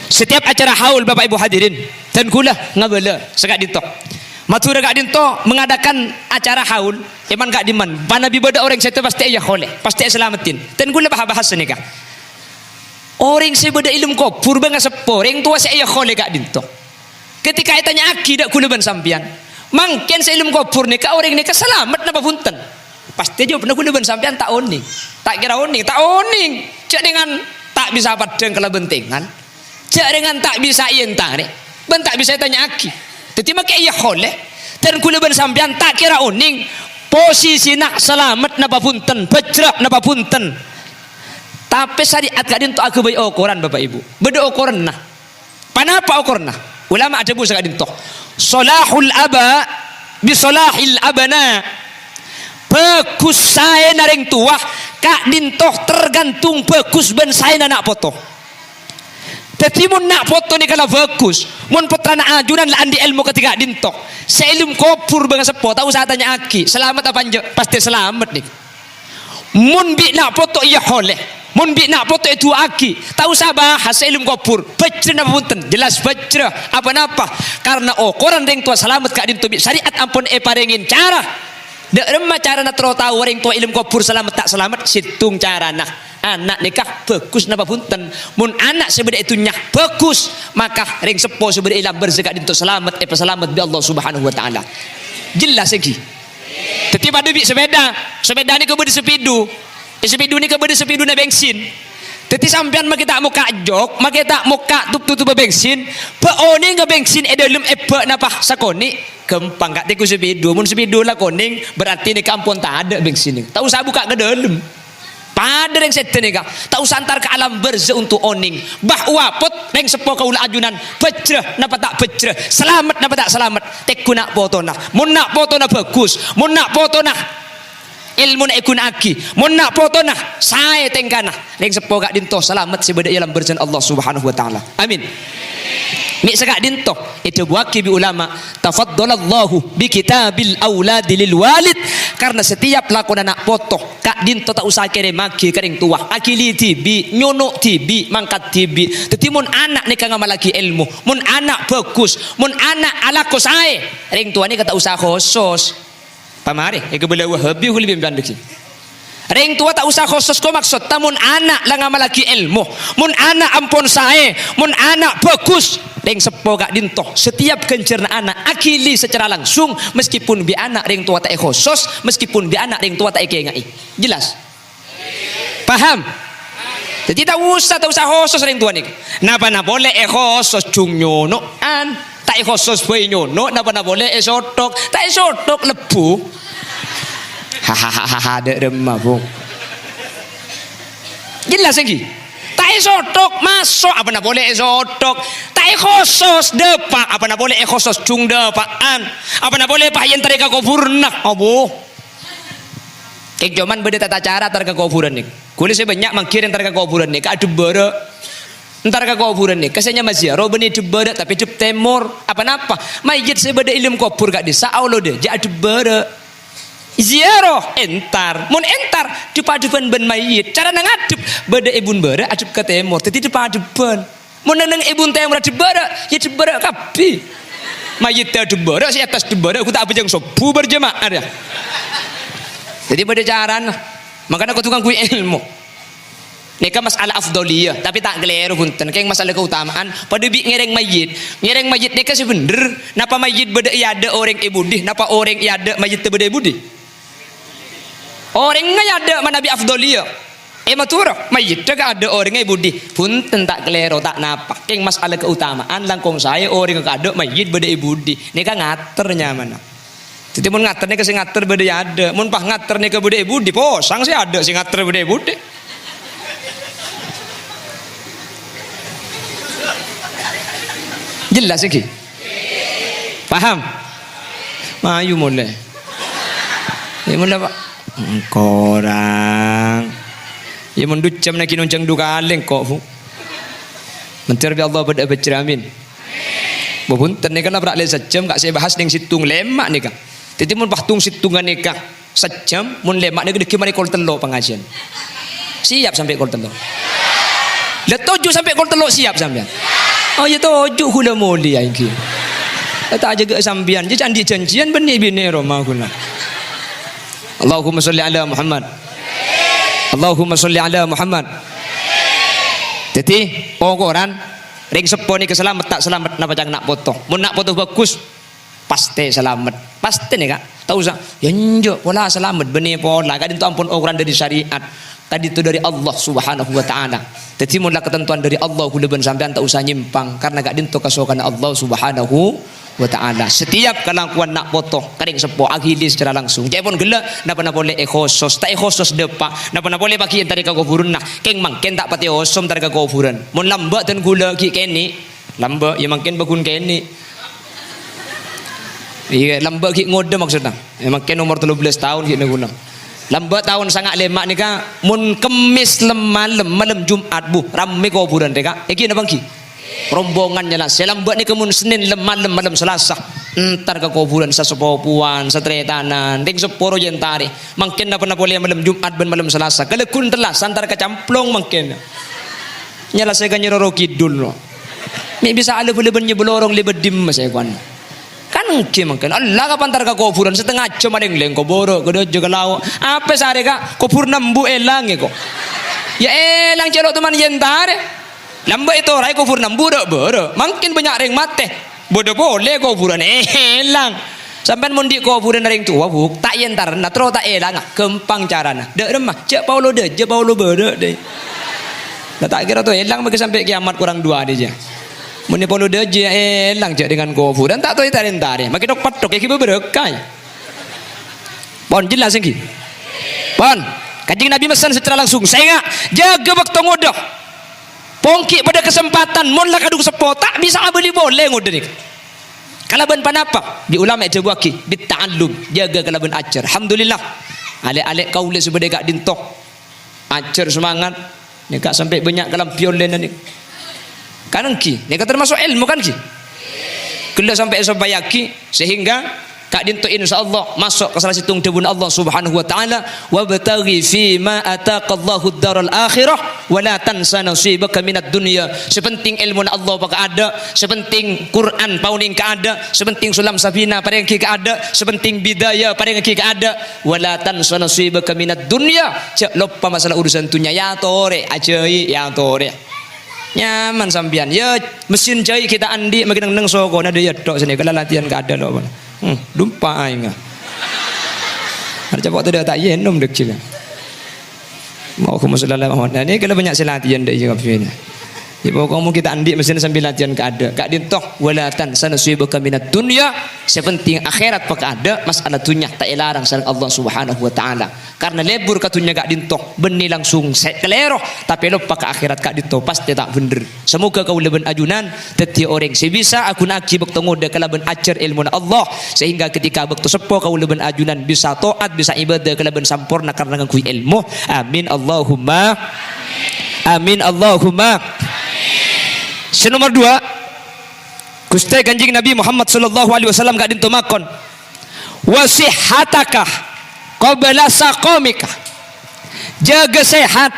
Speaker 1: Setiap acara haul Bapak Ibu hadirin dan kula ngabala sekak dinto. Matur gak dinto mengadakan acara haul iman gak diman. Banabi bada orang saya pasti ya khole, pasti selamatin. Dan kula bahas nikah. Orang saya beda ilmu kopur bangga sepo orang tua saya khole gak dinto ketika tanya akidah kula ban sampian Mangken seilum kubur nika orang nika selamat napa punten. Pasti jawab pernah kuliban sampean tak oning. Tak kira oning, tak oning. Cek dengan tak bisa padang kalau bentengan. Cek dengan tak bisa ientang nih. Ben tak bisa tanya aki. Jadi makai iya oleh. Dan kuliban sampean tak kira oning. Posisi nak selamat napa punten, bejrah napa punten. Tapi syariat kadin tu aku bayi ukuran Bapak Ibu. Beda ukuran nah. Panapa ukuran nah? Ulama ada busa kadin tu. Salahul aba bi salahil abana. Bagus saya naring tua kak dintoh tergantung bagus ben saya nak foto. Tapi mun nak foto ni kalau bagus, mun putra nak ajunan lah andi ilmu ketika dintoh. Seilum kopur bang sepo tahu saya tanya aki selamat apa anje pasti selamat nih. Mun bi nak foto iya oleh. Mun bi nak foto itu aki tahu saya bahas seilum kopur. Bajra apa punten jelas bajra apa napa karena koran ring tua selamat kak dintoh bi syariat ampun parengin cara. Dek remah cara nak terus tahu orang tua ilmu kubur selamat tak selamat situng cara nak anak nikah bagus napa punten mun anak sebeda itu nyak bagus maka ring sepo sebeda ilam berzakat untuk selamat selamat bi Allah Subhanahu wa taala jelas lagi tetapi pada bi sepeda ni kebeudi sepidu sepidu ni kebeudi sepidu na bensin tetapi sampean makita muka jok makita muka tutup bensin peoni nge bensin dalam napa sakoni gampang kak tiku sepidu mun sepidu lah koning berarti ni kampung tak ada bensin ni tak usah buka ke dalam pada yang setan ni kak tak usah antar ke alam berzah untuk oning bahwa pot yang sepo kaula ajunan bejrah napa tak bejrah selamat napa tak selamat teku nak foto nah mun nak foto nah bagus mun nak foto nah ilmu nak ikun aki mun nak foto nah saya tengkana yang sepo kak dintoh selamat sebeda alam berzah Allah Subhanahu wa taala amin. Mik sekak dintoh itu buaki bi ulama tafaddalallahu bi kitabil auladi lil walid karena setiap lakon anak foto kak dintoh tak usah kere maki kering tua akili tibi nyono tibi mangkat tibi tetapi mun anak ni kang malaki ilmu mun anak bagus mun anak ala ko sae ring tua ni kata usah khusus pamari e kebela wahabi lebih bandeki ring tua tak usah khusus ko maksud tamun anak lang malaki ilmu mun anak ampun sae mun anak bagus ring sepo gak dintoh setiap kencerna anak akili secara langsung meskipun bi anak ring tua tak khusus meskipun bi anak ring tua tak ngai jelas paham jadi tak usah khusus ring tua ni napa na boleh khusus cung nyono an tak khusus boy nyono napa na boleh sotok tak sotok lebu hahaha ada remah bung jelas lagi tak sotok masuk apa nak boleh sotok tak khusus depak apa nak boleh khusus cung depaan apa nak boleh pak yang tarika kuburna abu kek zaman beda tata cara tarika kuburan ni kulis banyak mangkir yang tarika kuburan ni ka debere entar ka kuburan ni kasanya masih robeni debere tapi dep temor apa napa mayit sebeda ilmu kubur gak desa Allah deh ja debere ziarah entar mun entar depan ben mayit cara ngadep beda ibun bara adep ke temor tadi depan depan mun nang ibun temor debara ya debara kapi mayit ta debara si atas debara aku tak bejang sobu berjemaah ya jadi beda carana makanya aku tukang kui ilmu nika masalah afdaliyah tapi tak geleru punten keng masalah keutamaan pada bi ngereng mayit nika sebener napa mayit beda iada orang ibudi napa orang iada mayit teu beda ibudi orang nggak ada mana bi afdaliyah maturah mayit gak ada orang nggak budi punten tak kelero tak napa keng masalah keutamaan langkong saya orang gak ada mayit beda ibudi ini kan ngaternya mana jadi mun ngater nih kasih ngater beda ada mun pah ngater nih ke beda ibudi posang sih ada sih ngater beda ibudi jelas sih paham mayu mulai ya mulai pak korang ya mundut jam nak kinonjang duka aleng kok mentir bi Allah pada berceramin bobun tenekan abrak le sejam kak saya bahas dengan situng lemak nih kak jadi mun pahtung situngan nih kak sejam mun lemak nih gede mari kol telo pengajian siap sampai kol telo le 7 sampai kol telo siap sampean oh ya 7 hula moli aing tak jaga sampean je candi janjian benih bini rumah kula Allahumma salli ala Muhammad Allahumma salli ala Muhammad jadi pokoknya ring sepo ni keselamat tak selamat napa jangan nak foto mun nak foto bagus pasti selamat. Pasti nih kak. Tahu sah? Ya njo pola selamat benih pola. Kadin tu ampun ukuran dari syariat. Tadi itu dari Allah Subhanahu wa taala. Jadi mula ketentuan dari Allah kuleban sampean tak usah nyimpang karena gak dinto kasokan Allah Subhanahu wa taala. Setiap kelakuan nak potong kering sepo akhili secara langsung. Jadi pun gela napa boleh ekhosos, tak ekhosos depa. Napa boleh bagi tadi ka kuburan nak. Keng mangken tak pati osom tadi ka kuburan. Mun lamba dan gula ki keni. Lamba ya mangken bakun keni. Iya lamba ki ngode maksudnya. Ya mangken umur 13 tahun ki guna. Lamba tahun sangat lemak ni ka mun kemis malam Jumat bu rame kuburan deka. Iki na bangki. Rombongannya lah. Selamba ni kemun Senin malam Selasa. Entar ke kuburan sa sepupuan, sa tretanan, ding seporo jentari. Mungkin na pernah boleh malam Jumat ben malam Selasa. Kalau kun telah santar ke camplong mungkin. Nyala saya kan nyeroro kidul no. Mi bisa ada boleh ben nyebelorong lebedim saya kan. Kan mungkin Allah kapan tar ka kuburan setengah jam ada yang leng koboro gede juga lau apa sare ka kubur nambu elang kok ya elang celok teman jentare lamba itu rai kubur nambu dak boro mungkin banyak ring mate bodo boleh kuburan elang sampai mundi kuburan ring tua buk tak yentar na tro tak elang kempang carana dek remah cek paulo de je paulo boro de tak kira tuh elang bagi sampai kiamat kurang dua aja. Muni polo deje elang jak dengan kuburan tak tahu tarik-tarik. Makin dok patok iki berkah. Pon jelas iki. Pon, Kanjeng Nabi pesan secara langsung, saya jaga waktu ngodoh. Pongki pada kesempatan mun lah kadung sepo tak bisa beli boleh ngodoh ni. Kalaban panapa? Di ulama jawaki bita'allum, jaga kalaban ajar. Alhamdulillah. Alek-alek kaule sebede gak dintok. Ajar semangat. Ni gak sampai banyak kalam piolen ni. Kan ki, ini kan termasuk ilmu kan ki. Kalau sampai bayaki sehingga kak dinto insyaallah masuk ke salah situng debun Allah Subhanahu wa taala wa bataghi fi ma ataqallahu ad-daral akhirah wa la tansa nasibaka minad dunya. Sepenting ilmu Allah pak ada, sepenting Quran pauning ka ada, sepenting sulam sabina pada yang ki ka ada, sepenting bidaya pada yang ki ka ada, wa la tansa nasibaka minad dunya. Cak lupa masalah urusan dunia ya tore ajai ya tore. Nyaman sampian ya mesin jahit kita andi makin neng soko ada ya dok sini kalau latihan gak ada loh dumpa inga ada cepat tu dia tak yenom dek cila mau ke masalah Muhammad ini kalau banyak latihan dek juga begini ya pokoknya kita andi mesin sambil latihan gak ada gak dintok walatan sana suibaka minat dunia sepenting akhirat pak ada masalah dunia tak elarang sareng Allah Subhanahu wa taala karena lebur katunya gak dintok benih langsung keleroh tapi lupa ke akhirat gak dintok pasti tak bener. Semoga kau leben ajunan teti orang sebisa aku naki bakto ngode kalaban ajar ilmu Allah sehingga ketika bakto sepo kau leben ajunan bisa taat bisa ibadah kalaban sampurna karena ngakui ilmu. Amin Allahumma amin Allahumma. Nomor 2 Gusti Kanjeng Nabi Muhammad sallallahu alaihi wasallam gak dinto makon wasihataka qabla saqamika, jaga sehat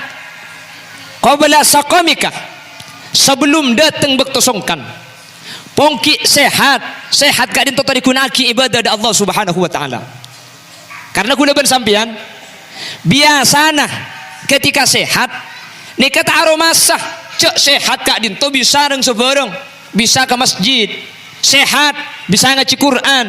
Speaker 1: qabla saqamika, sebelum datang waktu songkan. Pongki sehat gak dinto tadi kunaki ibadah da Allah Subhanahu wa taala. Karena guna bersampian biasana ketika sehat ni kata aromasa cek sehat gak dinto bisa reng sebareng, bisa ke masjid, sehat bisa ngaji Quran,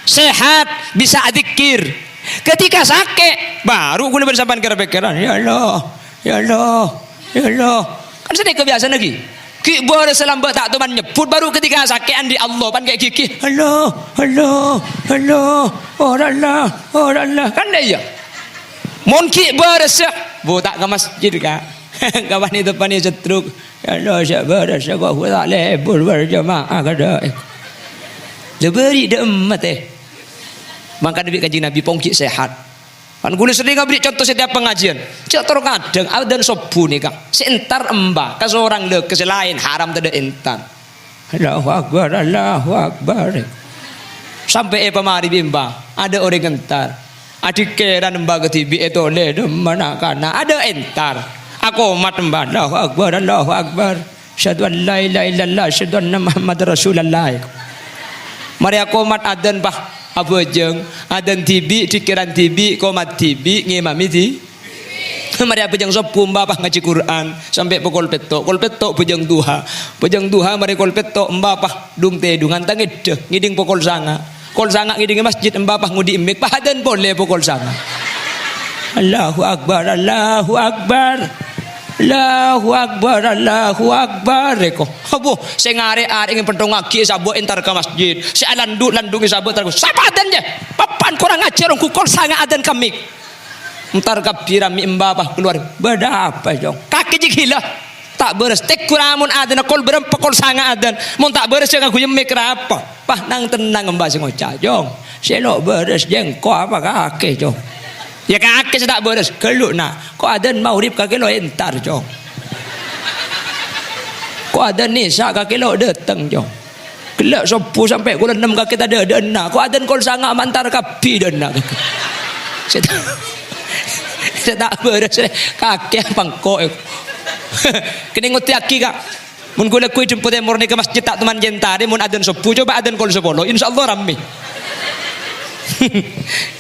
Speaker 1: sehat bisa adzikir. Ketika sakit baru guna bersampan kira-kira ya Allah ya Allah ya Allah kan sedih kebiasaan lagi ki boleh selambat tak teman nyebut baru ketika sakit andi Allah pan kayak gigi Allah Allah Allah oh Allah kan dia ya mon ki berasa bu tak ke masjid kak kawan itu pani setruk ya Allah saya berasa kau tak lebur berjamaah kada leberi demat maka Nabi Kanjeng Nabi pongki sehat. Kan kulit sering beri contoh setiap pengajian. Cak terus kadang dan sobu nih kak. Seentar embah ke seorang le ke selain haram tidak entar. Allahu Akbar Allahu Akbar. Sampai pemari bimba ada orang entar. Adik keran embah ke tibi itu le mana kana ada entar. Aku mat embah Allahu Akbar Allahu Akbar. Syahadu an la ilaha illallah syahadu anna Muhammad Rasulullah. Mari aku mat adan bah apa jeng adan tibi dikiran tibi komat tibi ngimami di mari apa jeng sopu mbapah ngaji Quran sampai pukul petok pujang duha mari kol petok mbapah dung te dungan tangid ngiding pukul sanga Kol sangat ngidi masjid embapah ngudi embek pahadan boleh pokol sangat. Allahu akbar, Allahu akbar. Allahu akbar, Allahu akbar. Reko. Abu, saya ngare-are ingin pentong ngaki sabo entar ke masjid. Saya landuk sabo entar. Sapa adan je? Papan kurang ajar orang kukol sangat adan kami. Entar kapira mi embapah keluar. Beda apa jong? Kaki jigila. Tak beres. Tek kuramun adan kol berempa kol sangat adan. Mun tak beres yang aku yemek apa? Pah nang tenang embas ngocah jong. Selok beres jeng ko apa kaki jong. Ya kaki sedak beres keluk nak. Ko adan maurib kaki lo entar jong. Ko adan nisa kaki lo datang jong. Kelak sopu sampai kula 6 kaki tak ada nak. Ko adan kol sangat mantar kapi dan nak. Sedak beres kaki pangko. Kini nguti aki kak. Mun kula kuy jemput murni ke masjid tak teman jentari mun adan sopu coba adan kol 10 insyaallah ramai.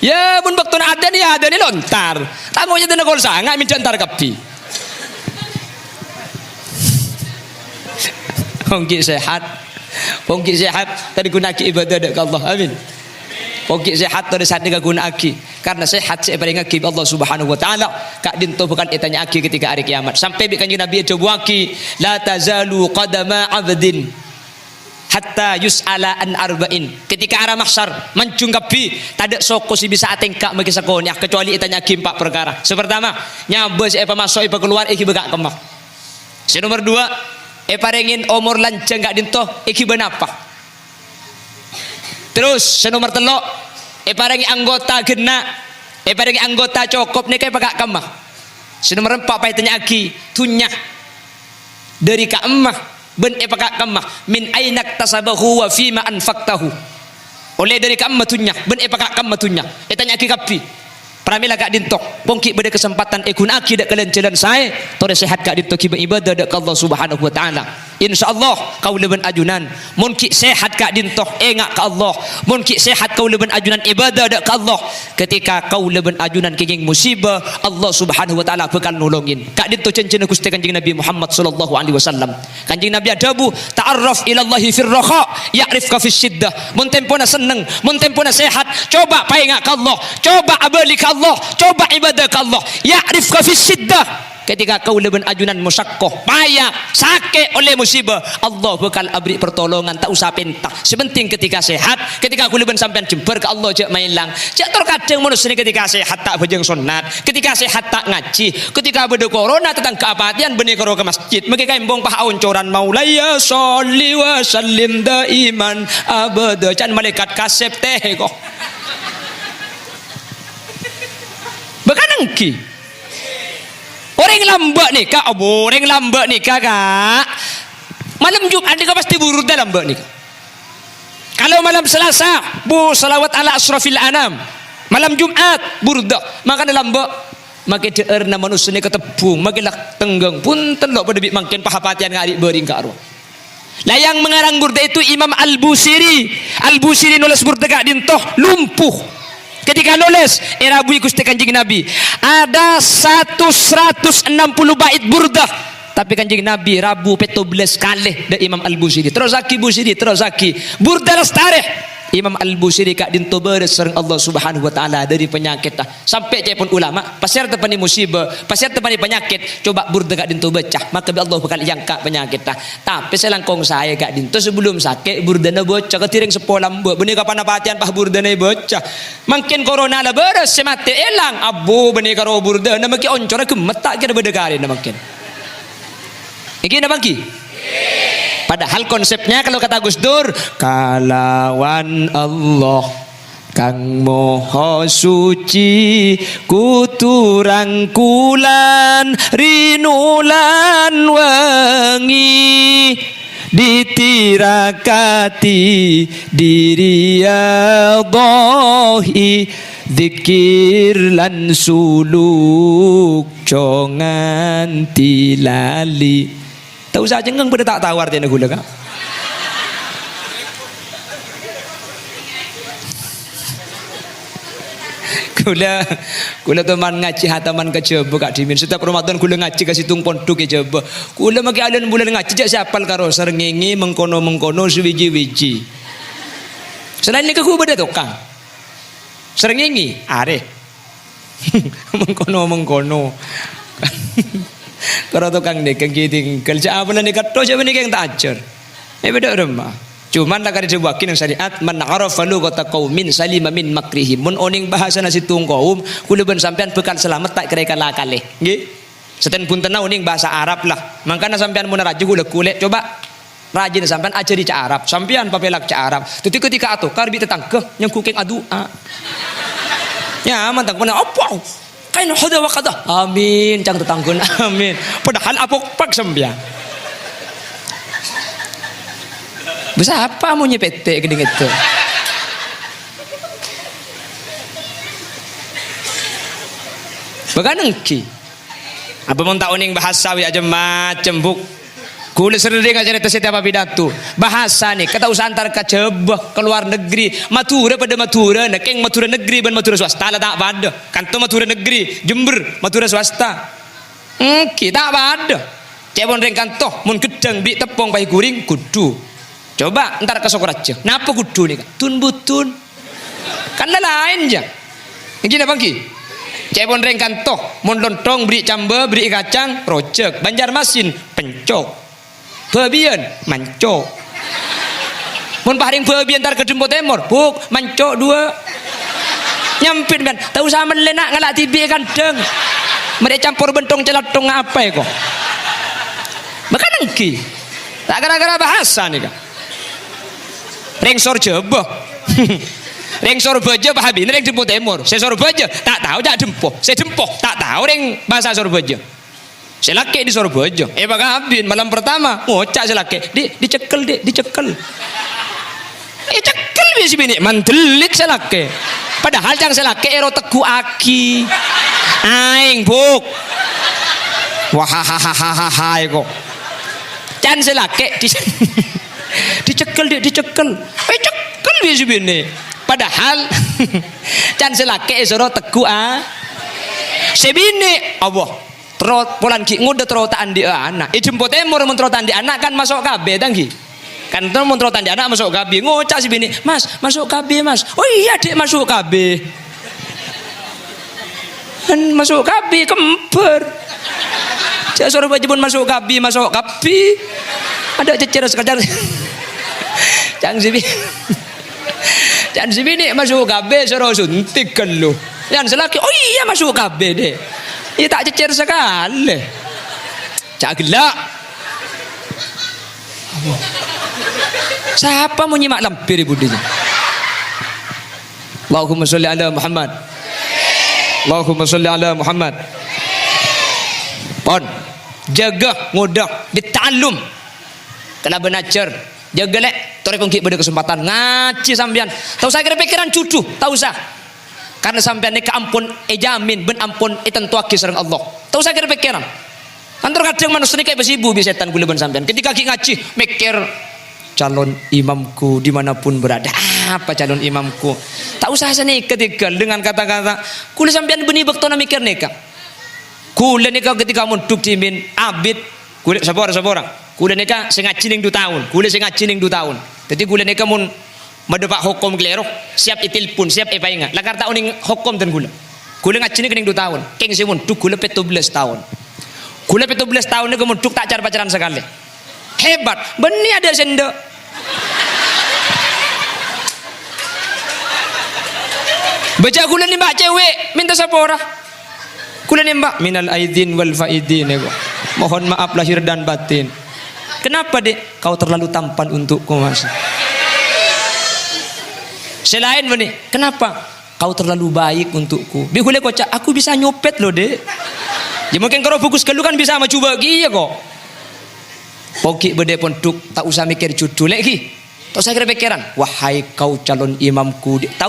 Speaker 1: Ya mun waktu adan ya adan ni lontar. Tamu nya dana kol sangat min jantar kapi. Pongki sehat. Pongki sehat tadi guna ki ibadah dekat Allah. Amin. Pokok sehat dari saat ni guna aki karena sehat saya paling aki Allah Subhanahu Wa Taala kak dinto bukan etanya aki ketika hari kiamat sampai bikan Nabi coba aki la tazalu qadama abdin hatta yus'ala an arba'in ketika arah mahsyar mencungkapi tak ada soko si bisa atengkak bagi sakonyah kecuali etanya aki 4 perkara. Sepertama nyaba si apa masuk apa keluar iki begak kemak. Si nomor 2 parengin umur lanceng gak dinto iki benapa. Terus senomor telok parengi anggota gena parengi anggota cokop ni kayak pakak kemah. Senomor 4 paitanya aki tunyah dari ka emah ben pakak kemah min ainak tasabahu wa fima anfaqtahu. Oleh dari ka emah tunyah ben pakak kemah tunyah. Tanya aki kapi. Pramila kak dintok pongki beda kesempatan ekun aki dak kalian jalan saya tore sehat kak dintok kiba ibadah dak Allah Subhanahu Wa Taala. Insyaallah kau leben ajunan mun ki sehat kak dintok engak ka Allah mun ki sehat kau leben ajunan ibadah dak ka Allah ketika kau leben ajunan kenging musibah Allah Subhanahu Wa Taala bakal nolongin kak dintok cencena Gusti Kanjeng Nabi Muhammad sallallahu alaihi wasallam. Kanjeng Nabi adabu ta'arraf ila Allah fir raha ya'rifka fis syiddah. Mun tempona seneng mun tempona sehat coba paengak ka Allah coba abali ka Allah coba ibadah ke Allah ya'rifka fis syiddah. Ketika kau leben ajunan musyaqqah payah sakit oleh musibah Allah bakal abri pertolongan tak usah pentah. Sepenting ketika sehat ketika aku leben sampean jember ke Allah jak mailang jak terkadang manusia ketika sehat tak bejeng sunat ketika sehat tak ngaji ketika beda corona tentang keapatian benih karo ke masjid mereka embong pah oncoran maulaya sholli wa sallim daiman abada can malaikat kasep teh kok bahkan engki orang lambak nikah, orang lambak nikah kak. Malam Jumat nikah pasti burda lambak nikah. Kalau malam Selasa, bu salawat ala asrafil anam. Malam Jumat burda, maka lambak. Maka deer na manusia ni ketepung, makilah tenggang pun telok pada bik makin pahapatian ngarik bering ke arwah. Lah yang mengarang burda itu Imam Al-Busiri. Al-Busiri nulis burda kak dintoh lumpuh. Ketika nulis Rabu Gusti Kanjeng Nabi ada 160 bait burdah tapi Kanjeng Nabi Rabu 17 kali da Imam Al-Busiri terus aki Busiri terus aki burdah lestari Imam Al-Busiri kak dinto beres sareng Allah Subhanahu Wa Taala dari penyakit sampai cepun ulama pasir tepani musibah pasir tepani penyakit coba burdah kak dinto becah maka Allah bakal jangka penyakit tapi selangkong saya kak dinto sebelum sakit burdana bocah ketiring sepolam buat benih kapan apatian pah burdana bocah makin corona lah beres semati elang abu benih karo burdana makin oncora kemetak kira berdekari makin iki na bangki padahal konsepnya kalau kata Gus Dur kalawan Allah kang moho suci kuturang kulan rinulan wengi ditirakati diriyadohi zikir lan suluk congan tilali. Tahu saja enggak pada tak tahu artinya gula kak. Gula teman ngaji hataman ke jeba kak dimin. Setiap Ramadan gula ngaji kasih tung pondok ke jeba. Gula maki alun bulan ngaji jak siapal karo serengengi mengkono suwiji-wiji. Selain nikah ku beda tukang. Sering ngingi, are. Mengkono. Kalau tukang nikah gitu, kerja apa nikah tuh siapa nikah yang tak ajar. Beda rumah. Cuman lah kada dibuakin yang syariat man arafa lughata qaumin salima min makrihim. Mun oning bahasa nasi tung kaum kula ben sampean bekal selamat tak kira kalakale. Nggih. Seten pun tenau oning bahasa Arab lah. Mangkana sampean mun rajin kula kulit coba rajin sampean ajari ca Arab. Sampean papelak ca Arab. Tuti ketika atuh karbi tetangke yang kuking adua. Ya mantang pun apa? Kain hada wa qada. Amin cang tetangkeun amin. Padahal apok pak sampean. Bisa apa mau nyepete gini gitu? Bahkan engki. Apa mau tahu ning bahasa wi aja macem buk. Kula sering ngajar itu setiap pidato. Bahasa nih kata usah antar ke jebah ke luar negeri. Matura pada matura, nekeng matura negeri ban matura swasta lah tak pada. Kanto matura negeri, Jember matura swasta. Engki tak pada. Cebon reng kanto mun gedang bi tepung pai guring kudu. Coba ntar ke Sokor aja. Napa kudu nih? Tun butun. Kan lain aja. Gini apa ki? Cepon reng kantoh, mon lontong beri camba, beri kacang, rojek, Banjarmasin, pencok. Babian, mancok. Mon paring babian ntar ke Dempo Timur, buk, mancok dua. Nyampin kan, tahu sama lenak ngalak tibi kandang. Mereka campur bentong celatong apa ya kok? Makan engki. Tak gara-gara bahasa nih kan. Rengsor jebah. Rengsor baja pahabi reng Dempo Timur. Saya Sorbaja tak tahu jak Dempo. Saya Dempo tak tahu reng bahasa Sorbaja. Saya laki di Sorbaja. Bakabin malam pertama ngocak saya laki. Dicekel. Dicekel biasa bini mandelit saya laki. Padahal yang saya laki ero teku aki. Aing buk. Wahahahaha kok. Can saya laki dicekel biasa bini. Padahal can selake esoro teku sebine Allah trot polan ki ngudet trotaan di anak Dempo Timur mun trotaan di anak kan masuk KB tanggi kan mun trotaan di anak masuk KB ngocak si bini mas masuk KB mas oh iya dek masuk KB kan masuk KB kemper cak suruh baju pun masuk KB ada cecer sekadar cang si bini dan si bini masuk KB suruh suntik kan lu yang selaki oh iya masuk KB deh iya tak cecer sekali cak gelak siapa mau nyimak lampir budinya Allahumma sholli ala Muhammad Allahumma sholli ala Muhammad pon jaga ngodak dita'allum kena benajar jaga lek torek kongki pada kesempatan ngaji sampean tahu saya kira pikiran cucu tahu saya karena sampean nikah ampun jamin ben ampun tentu aki sareng Allah tahu saya kira pikiran antar kadang manusia nikah besibu bisetan kula ben sampean ketika ki ngaji mikir calon imamku dimanapun berada apa calon imamku tahu saya ketika dengan kata-kata kula sampean beni bektona mikir nikah kula nikah ketika munduk dimin abid kula sabora kula nikah sing ngaji ning 2 tahun kula sing ngaji ning 2 tahun jadi kula nikah mun madepak hukum klerok siap itilpun siap epainga lakar ta uning hukum dan kula ngaji ning 2 tahun keng sing munduk kula 17 tahun kula 17 tahun nek munduk tak car pacaran sekali hebat beni ada sendok baca kula nembak cewek minta sapora kula nembak minal aidin wal faidin mohon maaf lahir dan batin. Kenapa dek? Kau terlalu tampan untukku mas. Selain ini, kenapa? Kau terlalu baik untukku. Bihule kocak, aku bisa nyopet loh dek. Ya mungkin kalau fokus ke lu kan bisa maju bagi ya kok. Poki bede ponduk tak usah mikir judul lagi. Tak usah kira pikiran. Wahai kau calon imamku, tak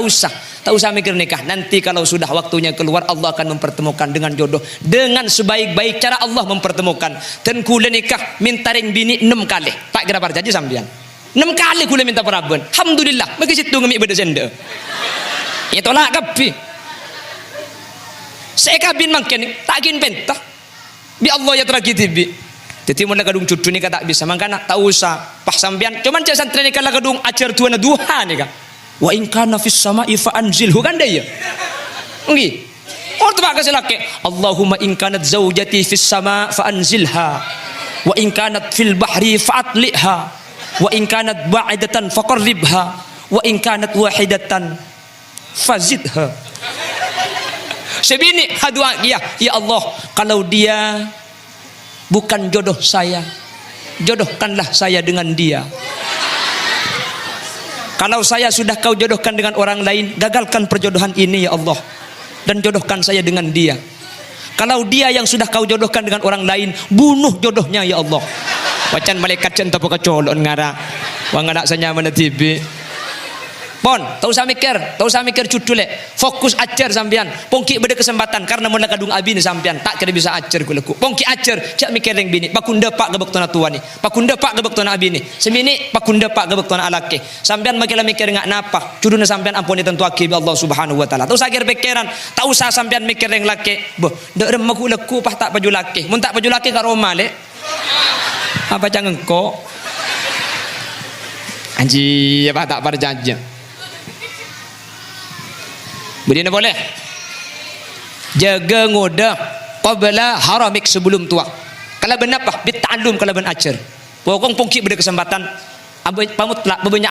Speaker 1: usah mikir nikah. Nanti kalau sudah waktunya keluar Allah akan mempertemukan dengan jodoh dengan sebaik-baik cara Allah mempertemukan. Dan kula nikah minta ring bini 6 kali. Tak kira parjaji sambian. 6 kali kula minta perabun. Alhamdulillah. Bagi situ ngemi beda senda. Ya tolak kabi. Saya kabin makin tak kin pentah. Bi Allah ya teragi bi. Jadi mun kadung cucu ni tak bisa mangkana tak usah pas sampean cuman cak santri ni kala kadung ajar tuana duha ni kan
Speaker 2: Wa in kana fis sama'i fa anzilhu kan dia. Nggih. Oh tebak kasih laki. Allahumma in kanat zaujati fis sama' fa anzilha. Wa in kanat fil bahri fa atliha. Wa in kanat ba'idatan fa qarribha. Wa in kanat wahidatan fazidha. Sebini hadua dia, ya Allah, kalau dia bukan jodoh saya, jodohkanlah saya dengan dia. Kalau saya sudah kau jodohkan dengan orang lain, gagalkan perjodohan ini ya Allah, dan jodohkan saya dengan dia. Kalau dia yang sudah kau jodohkan dengan orang lain, bunuh jodohnya ya Allah. Wacan malaikat cinta poka colon ngara, wang ngara sanya mana TV. Pon, tak usah mikir cudul fokus acer sampean. Pongki beda kesempatan karena mula kadung abi ni sampean tak kira bisa acer kuleku. Pongki acer, cak mikir yang bini. Pakunda pak gebek tona tua ni. Pakunda pak gebek tona abi ni. Semini pakunda pak gebek tona alake. Sampean makilah mikir ngak napa. Cuduna sampean ampuni tentu akibi Allah Subhanahu wa taala. Tak usah kira pikiran, tak usah sampean mikir yang laki. Boh, dak remah kuleku pah tak baju laki. Mun tak baju laki ka Roma le. Apa jangan kok? Anji apa tak perjanjian. Begini boleh. Jaga ngoda qabla haramik sebelum tua. Kalau benar apa? Bita'allum kalau ben acer. Pokong pongki beda kesempatan. Pamut lah bebanyak